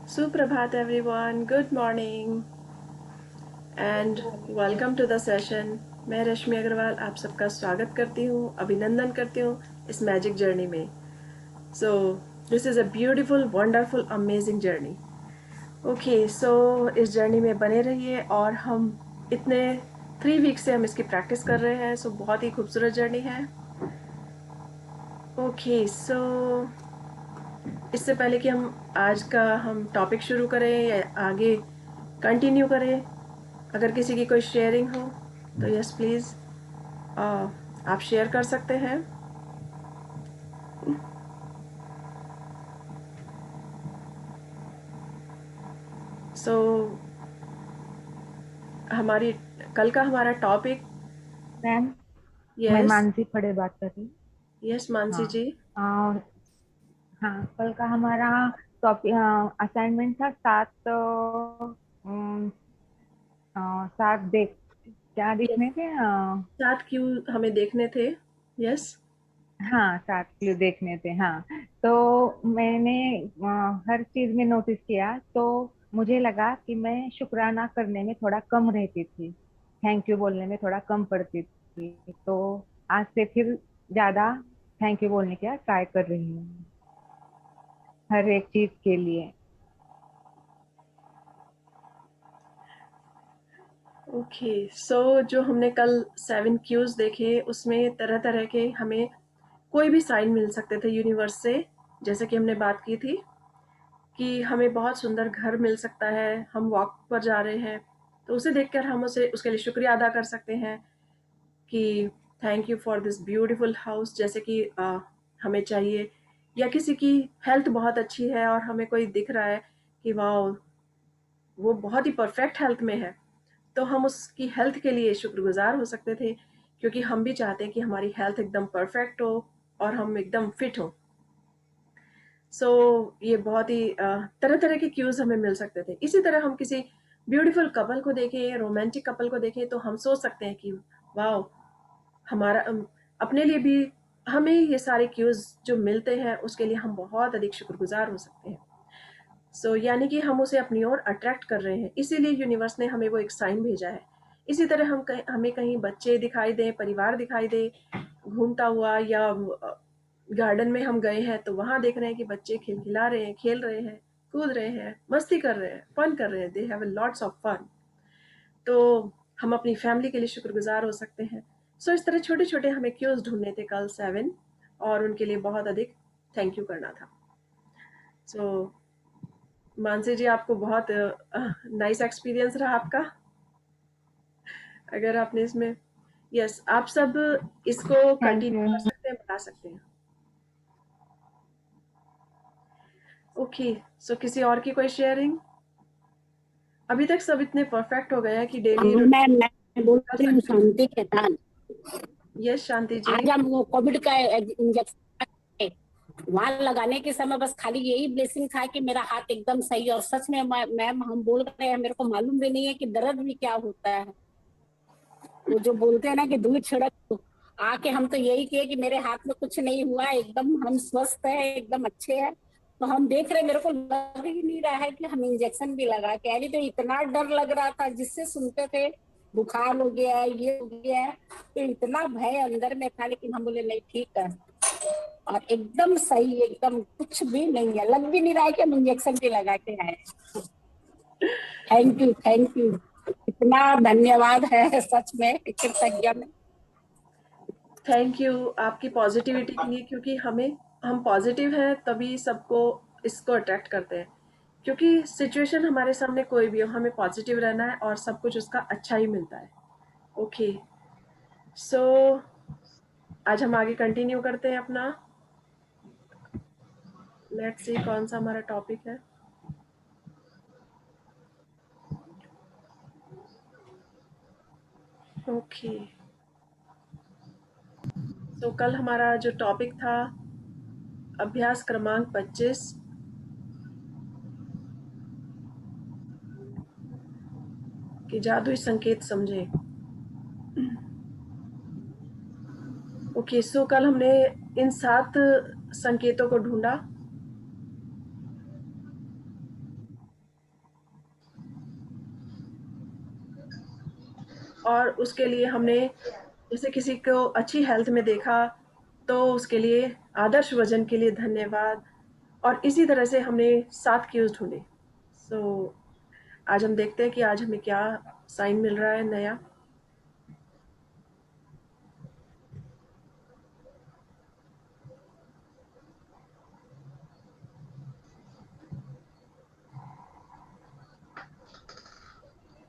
Suprabhat everyone, good morning and welcome to the session. मैं रश्मि अग्रवाल आप सबका स्वागत करती हूँ, अभिनंदन करती हूँ इस मैजिक जर्नी में. So this is a beautiful, wonderful, amazing journey. Okay, so इस जर्नी में बने रहिए और हम इतने 3 वीक से हम इसकी प्रैक्टिस कर रहे हैं. So बहुत ही खूबसूरत जर्नी है. Okay, so इससे पहले कि हम आज का हम टॉपिक शुरू करें या आगे कंटिन्यू करें, अगर किसी की कोई शेयरिंग हो तो यस प्लीज़ आप शेयर कर सकते हैं. सो हमारी कल का हमारा टॉपिक. मैम मैं यस मानसी फड़े बात कर रही हूँ. यस मानसी हाँ. जी. हाँ, कल का हमारा टॉपिक असाइनमेंट था सात देख क्या यस देखने थे. 7 क्यू हमें देखने थे. यस हाँ, 7 क्लू देखने थे. हाँ, तो मैंने हर चीज में नोटिस किया, तो मुझे लगा कि मैं शुक्राना करने में थोड़ा कम रहती थी, थैंक यू बोलने में थोड़ा कम पड़ती थी. तो आज से फिर ज्यादा थैंक यू बोलने का ट्राई कर रही हूँ हर एक चीज के लिए. ओके. सो जो हमने कल 7 क्यूज देखे उसमें तरह तरह के हमें कोई भी साइन मिल सकते थे यूनिवर्स से. जैसे कि हमने बात की थी कि हमें बहुत सुंदर घर मिल सकता है, हम वॉक पर जा रहे हैं तो उसे देखकर हम उसे उसके लिए शुक्रिया अदा कर सकते हैं कि thank you for this beautiful house, जैसे कि हमें चाहिए. या किसी की हेल्थ बहुत अच्छी है और हमें कोई दिख रहा है कि वाह वो बहुत ही परफेक्ट हेल्थ में है, तो हम उसकी हेल्थ के लिए शुक्रगुजार हो सकते थे क्योंकि हम भी चाहते हैं कि हमारी हेल्थ एकदम परफेक्ट हो और हम एकदम फिट हो. सो ये बहुत ही तरह तरह के क्यूज हमें मिल सकते थे. इसी तरह हम किसी ब्यूटीफुल कपल को देखें, रोमांटिक कपल को देखें, तो हम सोच सकते हैं कि वाह हमारा अपने लिए भी हमें ये सारे क्यूज जो मिलते हैं उसके लिए हम बहुत अधिक शुक्रगुजार हो सकते हैं. यानी कि हम उसे अपनी ओर अट्रैक्ट कर रहे हैं, इसीलिए यूनिवर्स ने हमें वो एक साइन भेजा है. इसी तरह हमें कहीं बच्चे दिखाई दें, परिवार दिखाई दे घूमता हुआ, या गार्डन में हम गए हैं तो वहां देख रहे हैं कि बच्चे खिलखिला रहे हैं, खेल रहे हैं, कूद रहे हैं, मस्ती कर रहे हैं, फन कर रहे हैं, they have lots of fun. तो हम अपनी फैमिली के लिए शुक्रगुजार हो सकते हैं. इस तरह छोटे छोटे हमें क्यूज ढूंढने थे कल 7, और उनके लिए बहुत अधिक थैंक यू करना था. सो मानसी जी, आपको बहुत नाइस एक्सपीरियंस रहा आपका. अगर आपने इसमें यस आप सब इसको थैंक कंटिन्यू यू. कर सकते हैं, बता सकते हैं. ओके. किसी और की कोई शेयरिंग? अभी तक सब इतने परफेक्ट हो गए हैं कि डेली मैं बोल कर रही हूँ सकते हैं. शांति खेतान. यस शांति जी. आज हम वो कोविड का इंजेक्शन वहां लगाने के समय बस खाली यही ब्लेसिंग था कि मेरा हाथ एकदम सही. और सच में मैम हम बोल रहे हैं, मेरे को मालूम भी नहीं है कि दर्द भी क्या होता है. वो जो बोलते हैं ना कि दूध छिड़क दो, आके हम तो यही किए कि मेरे हाथ में कुछ नहीं हुआ, एकदम हम स्वस्थ है, एकदम अच्छे हैं. तो हम देख रहे, मेरे को लग ही नहीं रहा है कि हम इंजेक्शन भी लगा के आए. तो इतना डर लग रहा था, जिससे सुनते थे बुखार हो गया है, ये हो गया है, तो इतना भय अंदर में था. लेकिन हम बोले नहीं, ठीक है, और एकदम सही, एकदम कुछ भी नहीं है, लग भी नहीं रहा है कि हम इंजेक्शन भी लगा के आए. थैंक यू, थैंक यू, इतना धन्यवाद है सच में, कृतज्ञ में. थैंक यू आपकी पॉजिटिविटी के लिए, क्योंकि हम पॉजिटिव हैं तभी सबको इसको अट्रैक्ट करते हैं. क्योंकि सिचुएशन हमारे सामने कोई भी हो, हमें पॉजिटिव रहना है और सब कुछ उसका अच्छा ही मिलता है. ओके. सो आज हम आगे कंटिन्यू करते हैं अपना. लेट्स सी कौन सा हमारा टॉपिक है. ओके. कल हमारा जो टॉपिक था अभ्यास क्रमांक 25, कि जादुई संकेत समझे. ओके. कल हमने इन 7 संकेतों को ढूंढा. और उसके लिए हमने जैसे किसी को अच्छी हेल्थ में देखा तो उसके लिए आदर्श वजन के लिए धन्यवाद, और इसी तरह से हमने 7 क्यूज ढूंढे। सो आज हम देखते हैं कि आज हमें क्या साइन मिल रहा है नया।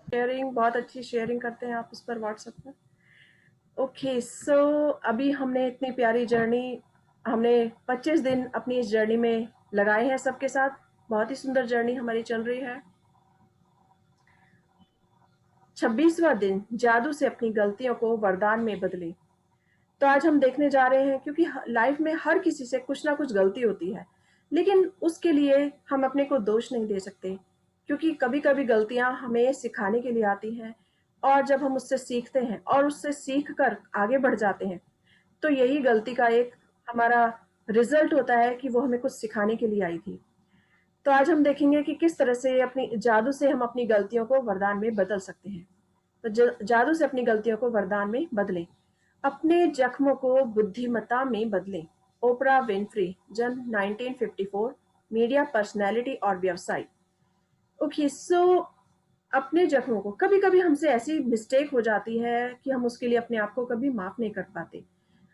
शेयरिंग बहुत अच्छी शेयरिंग करते हैं आप उस पर व्हाट्सएप पर। ओके, सो अभी हमने इतनी प्यारी जर्नी, हमने 25 दिन अपनी इस जर्नी में लगाए हैं सबके साथ। बहुत ही सुंदर जर्नी हमारी चल रही है। 26वां दिन, जादू से अपनी गलतियों को वरदान में बदले। तो आज हम देखने जा रहे हैं, क्योंकि लाइफ में हर किसी से कुछ ना कुछ गलती होती है, लेकिन उसके लिए हम अपने को दोष नहीं दे सकते, क्योंकि कभी कभी गलतियां हमें सिखाने के लिए आती हैं, और जब हम उससे सीखते हैं और उससे सीख कर आगे बढ़ जाते हैं, तो यही गलती का एक हमारा रिजल्ट होता है कि वो हमें कुछ सिखाने के लिए आई थी। तो आज हम देखेंगे कि किस तरह से अपनी जादू से हम अपनी गलतियों को वरदान में बदल सकते हैं। तो जादू से अपनी गलतियों को वरदान में बदलें। अपने जख्मों को बुद्धिमत्ता में बदलें। ओपरा विनफ्री, जन्म 1954, मीडिया पर्सनैलिटी और व्यवसाय। ओके, सो अपने जख्मों को, कभी कभी हमसे ऐसी मिस्टेक हो जाती है कि हम उसके लिए अपने आप को कभी माफ नहीं कर पाते।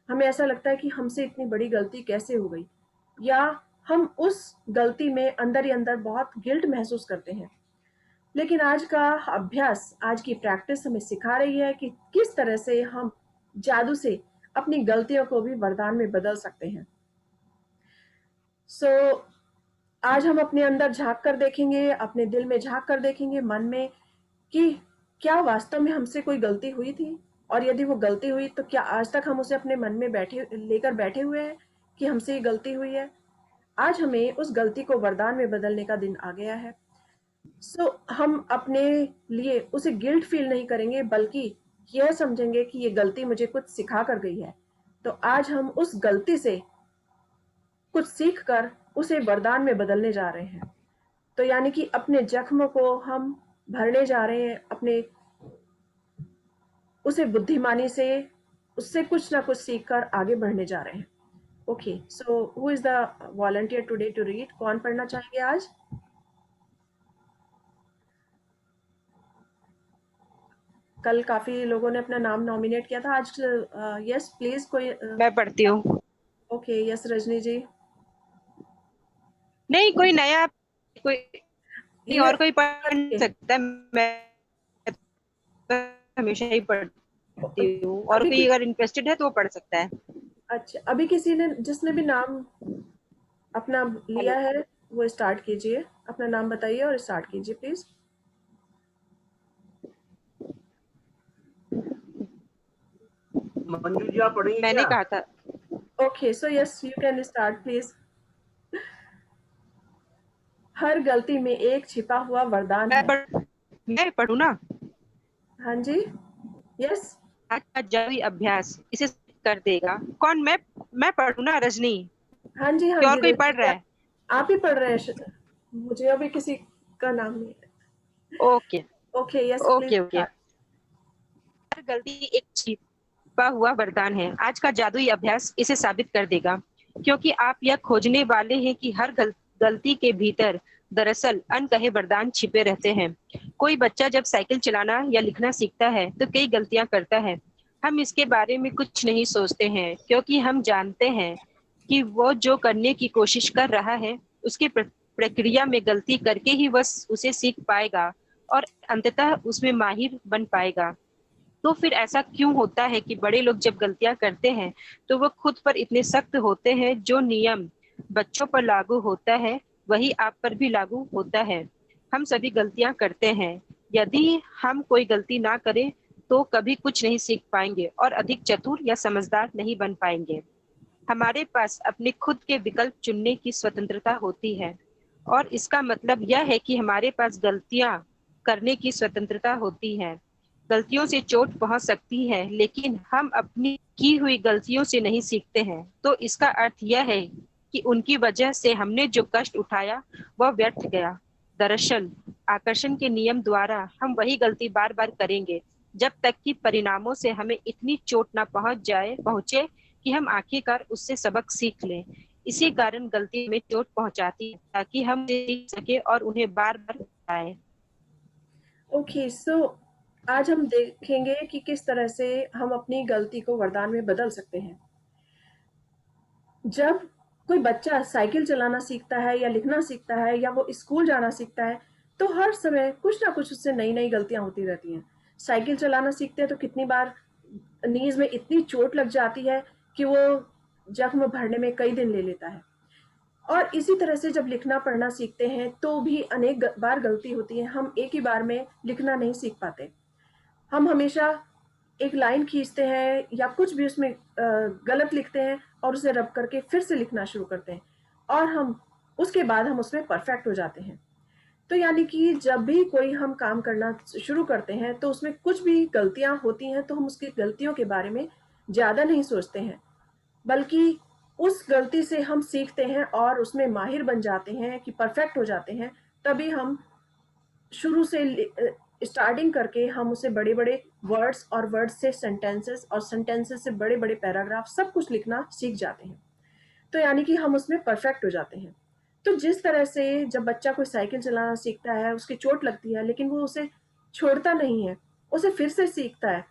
हमें ऐसा लगता है कि हमसे इतनी बड़ी गलती कैसे हो गई, या हम उस गलती में अंदर ही अंदर बहुत गिल्ट महसूस करते हैं। लेकिन आज का अभ्यास, आज की प्रैक्टिस हमें सिखा रही है कि किस तरह से हम जादू से अपनी गलतियों को भी वरदान में बदल सकते हैं। सो आज हम अपने अंदर झांक कर देखेंगे, अपने दिल में झांक कर देखेंगे, मन में, कि क्या वास्तव में हमसे कोई गलती हुई थी, और यदि वो गलती हुई तो क्या आज तक हम उसे अपने मन में बैठे हुए हैं कि हमसे ये गलती हुई है। आज हमें उस गलती को वरदान में बदलने का दिन आ गया है। हम अपने लिए उसे गिल्ट फील नहीं करेंगे, बल्कि यह समझेंगे कि ये गलती मुझे कुछ सिखा कर गई है। तो आज हम उस गलती से कुछ सीख कर उसे वरदान में बदलने जा रहे हैं। तो यानी कि अपने जख्म को हम भरने जा रहे हैं, अपने उसे बुद्धिमानी से, उससे कुछ ना कुछ सीख कर आगे बढ़ने जा रहे हैं। Okay, so who is the volunteer today to read? कौन पढ़ना चाहेंगे आज? कल काफी लोगों ने अपना नाम नॉमिनेट किया था। आज यस प्लीज, कोई मैं पढ़ती हूँ। ओके, यस रजनी जी। नहीं, कोई नया, कोई नहीं, ये और कोई पढ़ नहीं सकता है। मैं तो हमेशा ही पढ़ती हूँ, और अभी कोई अगर इंटरेस्टेड है तो वो पढ़ सकता है। अच्छा, अभी किसी ने, जिसने भी नाम अपना लिया है, वो स्टार्ट कीजिए। अपना नाम बताइए और स्टार्ट कीजिए प्लीज। मंजू जी, आप पढ़ेंगे मैंने क्या? कहा था। Okay, so yes you can start please. हर गलती में एक छिपा हुआ वरदान है। मैं पढ़ू ना। हाँ जी, यस। आज का जादुई अभ्यास इसे कर देगा। कौन? मैं पढ़ू ना, रजनी? हाँ जी, हाँ कि और जी कोई रजनी पढ़ जी, रहा है? आप ही पढ़ रहे हैं। मुझे अभी किसी का नाम नहीं है। Okay okay, yes please okay okay. Start. हर गलती एक छिपा हुआ वरदान है। आज का जादुई अभ्यास इसे साबित कर देगा, क्योंकि आप यह खोजने वाले हैं कि हर गलती के भीतर दरअसल अनकहे वरदान छिपे रहते हैं। कोई बच्चा जब साइकिल चलाना या लिखना सीखता है तो कई गलतियां करता है। हम इसके बारे में कुछ नहीं सोचते हैं, क्योंकि हम जानते हैं कि वो जो करने की कोशिश कर रहा है उसकी प्रक्रिया में गलती करके ही वह उसे सीख पाएगा और अंततः उसमें माहिर बन पाएगा। तो फिर ऐसा क्यों होता है कि बड़े लोग जब गलतियां करते हैं तो वो खुद पर इतने सख्त होते हैं? जो नियम बच्चों पर लागू होता है वही आप पर भी लागू होता है। हम सभी गलतियां करते हैं। यदि हम कोई गलती ना करें तो कभी कुछ नहीं सीख पाएंगे और अधिक चतुर या समझदार नहीं बन पाएंगे। हमारे पास अपने खुद के विकल्प चुनने की स्वतंत्रता होती है, और इसका मतलब यह है कि हमारे पास गलतियां करने की स्वतंत्रता होती है। गलतियों से चोट पहुंच सकती है, लेकिन हम अपनी की हुई गलतियों से नहीं सीखते हैं। तो इसका अर्थ यह है कि उनकी वजह से हमने जो कष्ट उठाया वह व्यर्थ गया। दरअसल आकर्षण के नियम द्वारा हम वही गलती बार बार करेंगे, जब तक कि परिणामों से हमें इतनी चोट ना पहुंचे कि हम आखिरकार उससे सबक सीख लें। इसी कारण गलती हमें चोट पहुंचाती है ताकि हम सीख सके और उन्हें बार बार दोहराएं। ओके, सो आज हम देखेंगे कि किस तरह से हम अपनी गलती को वरदान में बदल सकते हैं। जब कोई बच्चा साइकिल चलाना सीखता है या लिखना सीखता है या वो स्कूल जाना सीखता है, तो हर समय कुछ ना कुछ उससे नई नई गलतियां होती रहती हैं। साइकिल चलाना सीखते हैं तो कितनी बार नीज में इतनी चोट लग जाती है कि वो जख्म भरने में कई दिन ले लेता है। और इसी तरह से जब लिखना पढ़ना सीखते हैं तो भी अनेक बार गलती होती है। हम एक ही बार में लिखना नहीं सीख पाते। हम हमेशा एक लाइन खींचते हैं या कुछ भी उसमें गलत लिखते हैं और उसे रब करके फिर से लिखना शुरू करते हैं, और हम उसके बाद हम उसमें परफेक्ट हो जाते हैं। तो यानी कि जब भी कोई हम काम करना शुरू करते हैं तो उसमें कुछ भी गलतियां होती हैं तो हम उसकी गलतियों के बारे में ज़्यादा नहीं सोचते हैं, बल्कि उस गलती से हम सीखते हैं और उसमें माहिर बन जाते हैं कि परफेक्ट हो जाते हैं। तभी हम शुरू से स्टार्टिंग करके हम उसे बड़े बड़े वर्ड्स और वर्ड्स से सेंटेंसेस और सेंटेंसेस से बड़े बड़े पैराग्राफ सब कुछ लिखना सीख जाते हैं। तो यानी कि हम उसमें परफेक्ट हो जाते हैं। तो जिस तरह से जब बच्चा कोई साइकिल चलाना सीखता है, उसकी चोट लगती है लेकिन वो उसे छोड़ता नहीं है, उसे फिर से सीखता है।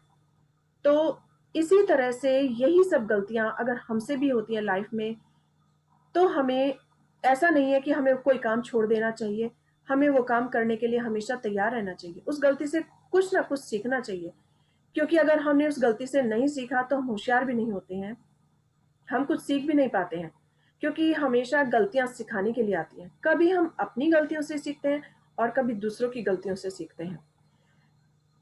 तो इसी तरह से यही सब गलतियां अगर हमसे भी होती हैं लाइफ में, तो हमें ऐसा नहीं है कि हमें कोई काम छोड़ देना चाहिए। हमें वो काम करने के लिए हमेशा तैयार रहना चाहिए। उस गलती से कुछ ना कुछ सीखना चाहिए, क्योंकि अगर हमने उस गलती से नहीं सीखा तो हम होशियार भी नहीं होते हैं, हम कुछ सीख भी नहीं पाते हैं। क्योंकि हमेशा गलतियां सिखाने के लिए आती हैं। कभी हम अपनी गलतियों से सीखते हैं और कभी दूसरों की गलतियों से सीखते हैं।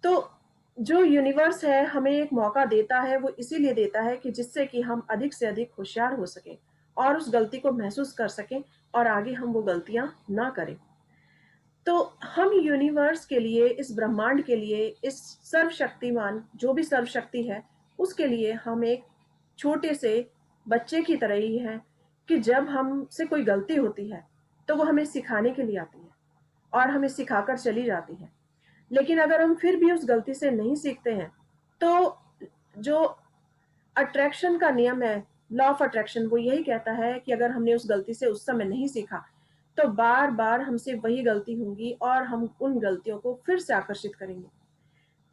तो जो यूनिवर्स है हमें एक मौका देता है, वो इसीलिए देता है कि जिससे कि हम अधिक से अधिक होशियार हो सकें और उस गलती को महसूस कर सकें और आगे हम वो गलतियां ना करें। तो हम यूनिवर्स के लिए, इस ब्रह्मांड के लिए, इस सर्वशक्तिमान जो भी सर्वशक्ति है उसके लिए हम एक छोटे से बच्चे की तरह ही हैं कि जब हमसे कोई गलती होती है तो वो हमें सिखाने के लिए आती है और हमें सिखाकर चली जाती है। लेकिन अगर हम फिर भी उस गलती से नहीं सीखते हैं तो जो अट्रैक्शन का नियम है, लॉ ऑफ अट्रैक्शन, वो यही कहता है कि अगर हमने उस गलती से उस समय नहीं सीखा तो बार बार हमसे वही गलती होगी और हम उन गलतियों को फिर से आकर्षित करेंगे।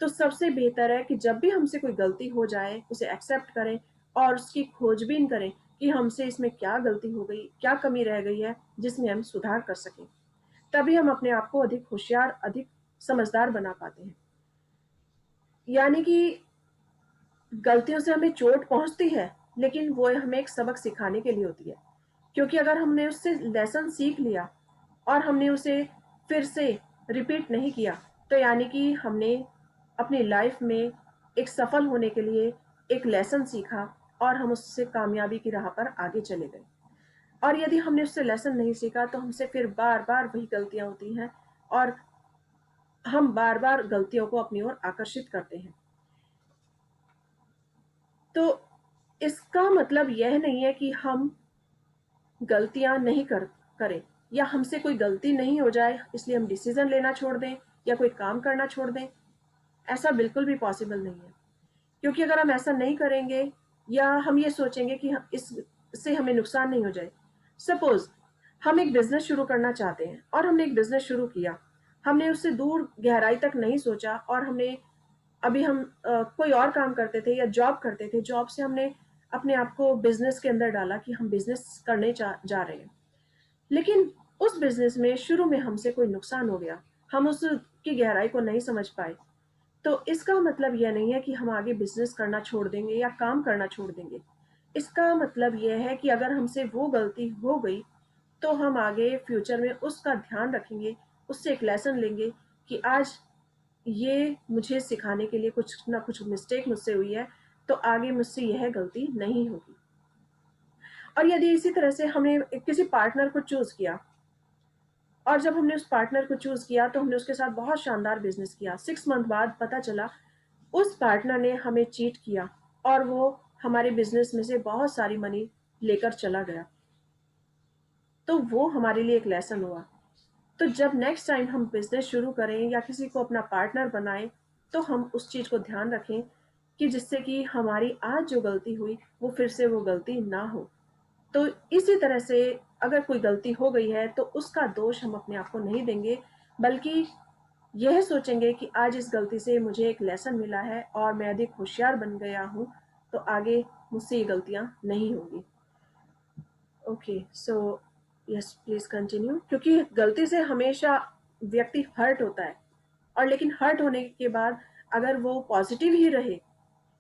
तो सबसे बेहतर है कि जब भी हमसे कोई गलती हो जाए उसे एक्सेप्ट करें और उसकी खोजबीन करें कि हमसे इसमें क्या गलती हो गई, क्या कमी रह गई है जिसमें हम सुधार कर सकें। तभी हम अपने आप को अधिक होशियार, अधिक समझदार बना पाते हैं। यानी कि गलतियों से हमें चोट पहुंचती है लेकिन वो हमें एक सबक सिखाने के लिए होती है। क्योंकि अगर हमने उससे लेसन सीख लिया और हमने उसे फिर से रिपीट नहीं किया तो यानी कि हमने अपनी लाइफ में एक सफल होने के लिए एक लेसन सीखा और हम उससे कामयाबी की राह पर आगे चले गए। और यदि हमने उससे लेसन नहीं सीखा तो हमसे फिर बार बार वही गलतियां होती हैं और हम बार बार गलतियों को अपनी ओर आकर्षित करते हैं। तो इसका मतलब यह नहीं है कि हम गलतियां नहीं करें या हमसे कोई गलती नहीं हो जाए इसलिए हम डिसीजन लेना छोड़ दें या कोई काम करना छोड़ दें। ऐसा बिल्कुल भी पॉसिबल नहीं है। क्योंकि अगर हम ऐसा नहीं करेंगे या हम ये सोचेंगे कि इससे हमें नुकसान नहीं हो जाए। सपोज हम एक बिजनेस शुरू करना चाहते हैं और हमने एक बिजनेस शुरू किया, हमने उससे दूर गहराई तक नहीं सोचा और हमने अभी हम कोई और काम करते थे या जॉब करते थे, जॉब से हमने अपने आप को बिजनेस के अंदर डाला कि हम बिजनेस करने जा रहे हैं। लेकिन उस बिजनेस में शुरू में हमसे कोई नुकसान हो गया, हम उसकी गहराई को नहीं समझ पाए, तो इसका मतलब यह नहीं है कि हम आगे बिजनेस करना छोड़ देंगे या काम करना छोड़ देंगे। इसका मतलब यह है कि अगर हमसे वो गलती हो गई तो हम आगे फ्यूचर में उसका ध्यान रखेंगे, उससे एक लेसन लेंगे कि आज ये मुझे सिखाने के लिए कुछ ना कुछ मिस्टेक मुझसे हुई है, तो आगे मुझसे यह गलती नहीं होगी। और यदि इसी तरह से हमने किसी पार्टनर को चूज किया और जब हमने उस पार्टनर को चूज किया तो हमने उसके साथ बहुत शानदार बिजनेस किया, 6 मंथ बाद पता चला उस पार्टनर ने हमें चीट किया और वो हमारे बिजनेस में से बहुत सारी मनी लेकर चला गया, तो वो हमारे लिए एक लेसन हुआ। तो जब नेक्स्ट टाइम हम बिजनेस शुरू करें या किसी को अपना पार्टनर बनाएं तो हम उस चीज़ को ध्यान रखें कि जिससे कि हमारी आज जो गलती हुई वो फिर से वो गलती ना हो। तो इसी तरह से अगर कोई गलती हो गई है तो उसका दोष हम अपने आप को नहीं देंगे, बल्कि यह सोचेंगे कि आज इस गलती से मुझे एक लेसन मिला है और मैं अधिक होशियार बन गया हूँ, तो आगे मुझसे ये गलतियाँ नहीं होंगी। Okay, so yes please continue, क्योंकि गलती से हमेशा व्यक्ति हर्ट होता है, और लेकिन हर्ट होने के बाद अगर वो पॉजिटिव ही रहे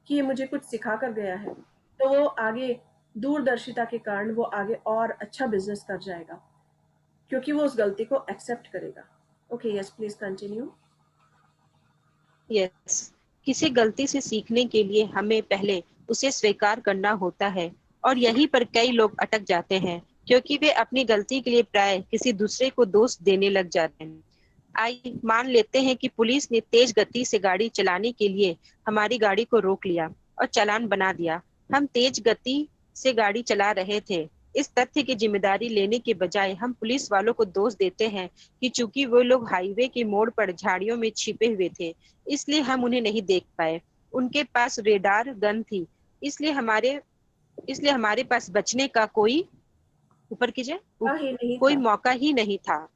कि ये मुझे कुछ सिखा कर गया है, तो वो आगे दूरदर्शिता के कारण वो आगे और अच्छा बिजनेस कर जाएगा, क्योंकि वो उस गलती को एक्सेप्ट करेगा। Okay, yes please continue. Yes, किसी गलती से सीखने के लिए हमें पहले उसे स्वीकार करना होता है, और यहीं पर कई लोग अटक जाते हैं क्योंकि वे अपनी गलती के लिए प्राय किसी दूसरे को दोष देने लग जाते हैं। आइए मान लेते हैं कि पुलिस ने तेज गति से गाड़ी चलाने के लिए हमारी गाड़ी को रोक लिया और चालान बना दिया। हम तेज गति से गाड़ी चला रहे थे। इस तथ्य की जिम्मेदारी लेने के बजाय हम पुलिस वालों को दोष देते हैं कि चूंकि वो लोग हाईवे के मोड़ पर झाड़ियों में छिपे हुए थे, इसलिए हम उन्हें नहीं देख पाए। उनके पास रेडार गन थी, इसलिए हमारे इसलिए हमारे पास बचने का कोई ऊपर कीजिए ही नहीं कोई था। मौका ही नहीं था।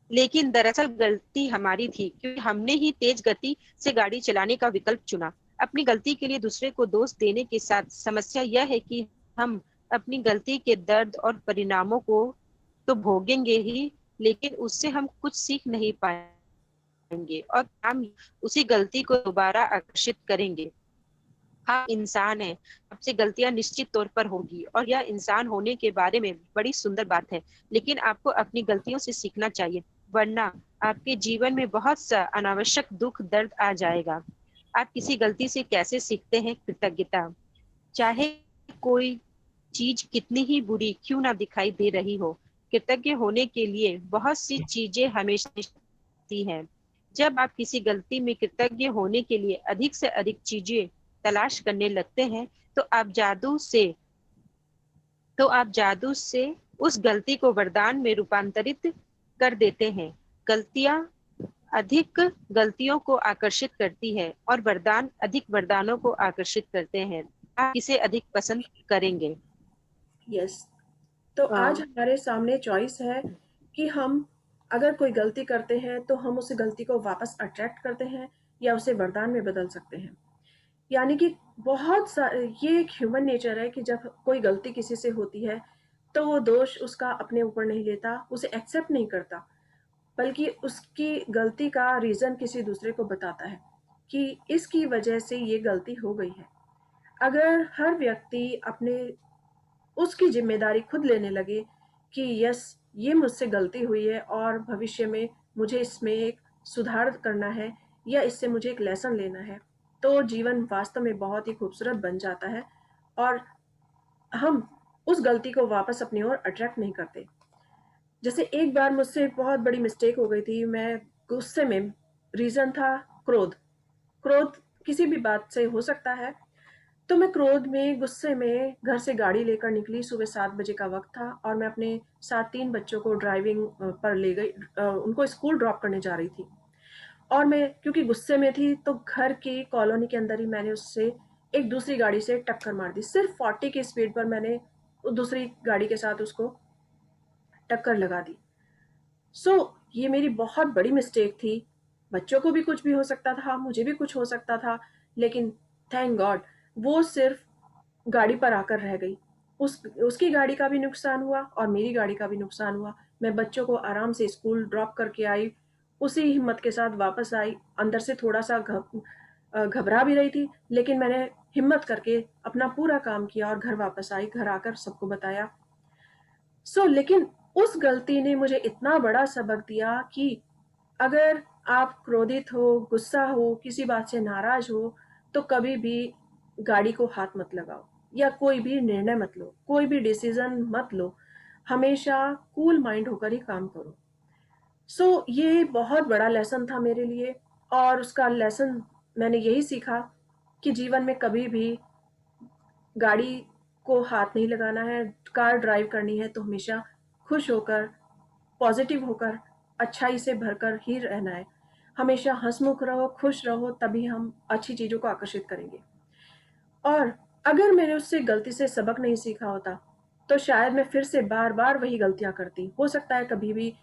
लेकिन दरअसल गलती हमारी थी क्योंकि हमने ही तेज गति से गाड़ी चलाने का विकल्प चुना। अपनी गलती के लिए दूसरे को दोष देने के साथ समस्या यह है कि हम अपनी गलती के दर्द और परिणामों को तो भोगेंगे ही, लेकिन उससे हम कुछ सीख नहीं पाएंगे और हम उसी गलती को दोबारा आकर्षित करेंगे। हाँ, इंसान है, आपसे गलतियां निश्चित तौर पर होगी और यह इंसान होने के बारे में बड़ी सुंदर बात है, लेकिन आपको अपनी गलतियों से सीखना चाहिए, वरना आपके जीवन में बहुत सा अनावश्यक दुख दर्द आ जाएगा। आप किसी गलती से कैसे सीखते हैं? कृतज्ञता। चाहे कोई चीज कितनी ही बुरी क्यों ना दिखाई दे रही हो, कृतज्ञ होने के लिए बहुत सी चीजें हमेशा मिलती हैं। जब आप किसी गलती में कृतज्ञ होने के लिए अधिक से अधिक चीजें तलाश करने लगते हैं, तो आप जादू से उस गलती को वरदान में रूपांतरित कर देते हैं। गलतियां अधिक गलतियों को आकर्षित करती है और वरदान अधिक वरदानों को आकर्षित करते हैं। आप किसे अधिक पसंद करेंगे? यस, तो आज हाँ। हमारे सामने चॉइस है कि हम अगर कोई गलती करते हैं तो हम उस गलती को वापस अट्रैक्ट करते हैं या उसे वरदान में बदल सकते हैं। यानी कि ये एक ह्यूमन नेचर है कि जब कोई गलती किसी से होती है तो वो दोष उसका अपने ऊपर नहीं लेता, उसे एक्सेप्ट नहीं करता, बल्कि उसकी गलती का रीजन किसी दूसरे को बताता है कि इसकी वजह से ये गलती हो गई है। अगर हर व्यक्ति अपने उसकी जिम्मेदारी खुद लेने लगे कि यस, ये मुझसे गलती हुई है और भविष्य में मुझे इसमें एक सुधार करना है या इससे मुझे एक लेसन लेना है, तो जीवन वास्तव में बहुत ही खूबसूरत बन जाता है और हम उस गलती को वापस अपनी ओर अट्रैक्ट नहीं करते। जैसे एक बार मुझसे बहुत बड़ी मिस्टेक हो गई थी, मैं गुस्से में, रीजन था क्रोध। क्रोध किसी भी बात से हो सकता है। तो मैं क्रोध में, गुस्से में घर से गाड़ी लेकर निकली। सुबह 7 बजे का वक्त था और मैं अपने साथ 3 बच्चों को ड्राइविंग पर ले गई, उनको स्कूल ड्रॉप करने जा रही थी। और मैं क्योंकि गुस्से में थी तो घर की कॉलोनी के अंदर ही मैंने उससे एक दूसरी गाड़ी से टक्कर मार दी। सिर्फ 40 की स्पीड पर मैंने दूसरी गाड़ी के साथ उसको टक्कर लगा दी। ये मेरी बहुत बड़ी मिस्टेक थी। बच्चों को भी कुछ भी हो सकता था, मुझे भी कुछ हो सकता था, लेकिन थैंक गॉड वो सिर्फ गाड़ी पर आकर रह गई। उसकी गाड़ी का भी नुकसान हुआ और मेरी गाड़ी का भी नुकसान हुआ। मैं बच्चों को आराम से स्कूल ड्रॉप करके आई, उसी हिम्मत के साथ वापस आई। अंदर से थोड़ा सा घबरा भी रही थी, लेकिन मैंने हिम्मत करके अपना पूरा काम किया और घर वापस आई। घर आकर सबको बताया। लेकिन उस गलती ने मुझे इतना बड़ा सबक दिया कि अगर आप क्रोधित हो, गुस्सा हो, किसी बात से नाराज हो, तो कभी भी गाड़ी को हाथ मत लगाओ या कोई भी निर्णय मत लो, कोई भी डिसीजन मत लो। हमेशा कूल माइंड होकर ही काम करो। ये बहुत बड़ा लेसन था मेरे लिए, और उसका लेसन मैंने यही सीखा कि जीवन में कभी भी गाड़ी को हाथ नहीं लगाना है। कार ड्राइव करनी है तो हमेशा खुश होकर, पॉजिटिव होकर, अच्छाई से भरकर ही रहना है। हमेशा हंसमुख रहो, खुश रहो, तभी हम अच्छी चीज़ों को आकर्षित करेंगे। और अगर मैंने उससे गलती से सबक नहीं सीखा होता, तो शायद मैं फिर से बार-बार वही गलतियाँ करती। हो सकता है कभी भी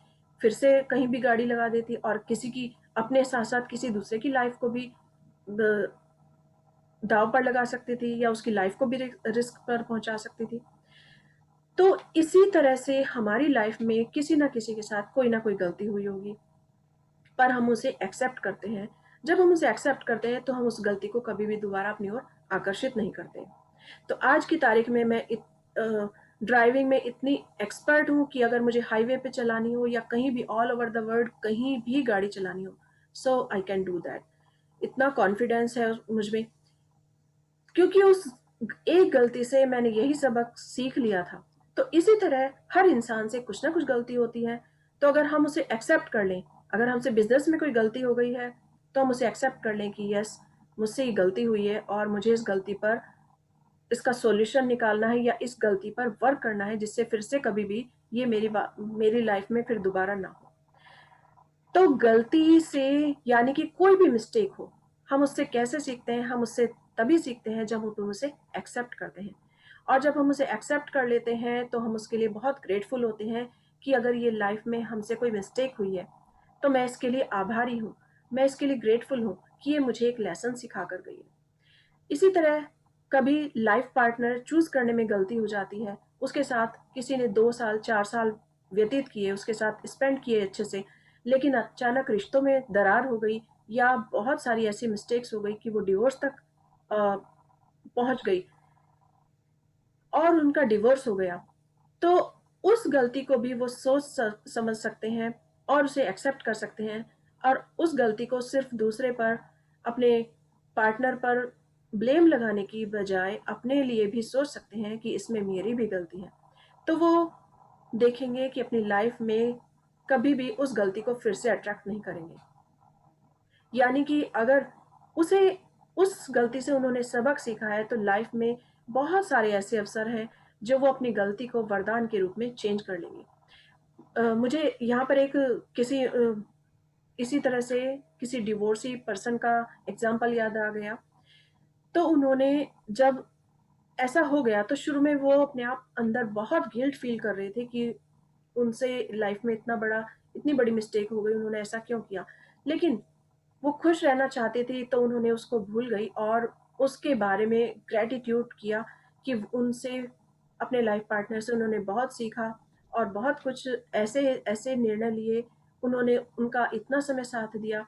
फिर से कहीं भी गाड़ी लगा देती और किसी की अपने साथ-साथ किसी दूसरे की लाइफ़ को भी द दाँव पर लगा सकती थी या उसकी लाइफ़ को भी रिस्क पर पहुँचा सकती थी। तो इसी तरह से हमारी लाइफ़ में किसी न किसी के साथ कोई न कोई गलती हुई होगी, पर हम उसे एक्सेप्ट करते हैं। जब हम उसे एक्सेप्ट करते हैं, तो हम उस गलती को कभी भी दोबारा अपनी ओर आकर्षित नहीं करते। तो आज की तारीख में मैं ड्राइविंग में इतनी एक्सपर्ट हूँ कि अगर मुझे हाईवे पे चलानी हो या कहीं भी ऑल ओवर द वर्ल्ड कहीं भी गाड़ी चलानी हो, सो आई कैन डू दैट। इतना कॉन्फिडेंस है मुझ में, क्योंकि उस एक गलती से मैंने यही सबक सीख लिया था। तो इसी तरह हर इंसान से कुछ ना कुछ गलती होती है, तो अगर हम उसे एक्सेप्ट कर लें, अगर हमसे बिजनेस में कोई गलती हो गई है, तो हम उसे एक्सेप्ट कर लें कि यस, मुझसे ये गलती हुई है और मुझे इस गलती पर इसका सॉल्यूशन निकालना है या इस गलती पर वर्क करना है, जिससे फिर से कभी भी ये मेरी लाइफ में फिर दोबारा ना हो। तो गलती से, यानी कि कोई भी मिस्टेक हो, हम उससे कैसे सीखते हैं? हम उससे तभी सीखते हैं जब हम उसे एक्सेप्ट करते हैं। और जब हम उसे एक्सेप्ट कर लेते हैं, तो हम उसके लिए बहुत ग्रेटफुल होते हैं कि अगर ये लाइफ में हमसे कोई मिस्टेक हुई है, तो मैं इसके लिए आभारी हूँ, मैं इसके लिए ग्रेटफुल हूँ कि ये मुझे एक लेसन सिखा कर गई है। इसी तरह कभी लाइफ पार्टनर चूज़ करने में गलती हो जाती है, उसके साथ किसी ने 2 साल, 4 साल व्यतीत किए, उसके साथ स्पेंड किए अच्छे से, लेकिन अचानक रिश्तों में दरार हो गई या बहुत सारी ऐसी मिस्टेक्स हो गई कि वो डिवोर्स तक पहुँच गई और उनका डिवोर्स हो गया। तो उस गलती को भी वो सोच समझ सकते हैं और उसे एक्सेप्ट कर सकते हैं और उस गलती को सिर्फ दूसरे पर, अपने पार्टनर पर ब्लेम लगाने की बजाय अपने लिए भी सोच सकते हैं कि इसमें मेरी भी गलती है। तो वो देखेंगे कि अपनी लाइफ में कभी भी उस गलती को फिर से अट्रैक्ट नहीं करेंगे। यानी कि अगर उसे उस गलती से उन्होंने सबक सीखा है, तो लाइफ में बहुत सारे ऐसे अवसर हैं जो वो अपनी गलती को वरदान के रूप में चेंज कर लेंगे। मुझे यहाँ पर एक किसी इसी तरह से किसी डिवोर्सी पर्सन का एग्जाम्पल याद आ गया। तो उन्होंने जब ऐसा हो गया, तो शुरू में वो अपने आप अंदर बहुत गिल्ट फील कर रहे थे कि उनसे लाइफ में इतनी बड़ी मिस्टेक हो गई, उन्होंने ऐसा क्यों किया। लेकिन वो खुश रहना चाहती थी, तो उन्होंने उसको भूल गई और उसके बारे में ग्रैटिट्यूड किया कि उनसे, अपने लाइफ पार्टनर से उन्होंने बहुत सीखा और बहुत कुछ ऐसे ऐसे निर्णय लिए, उन्होंने उनका इतना समय साथ दिया।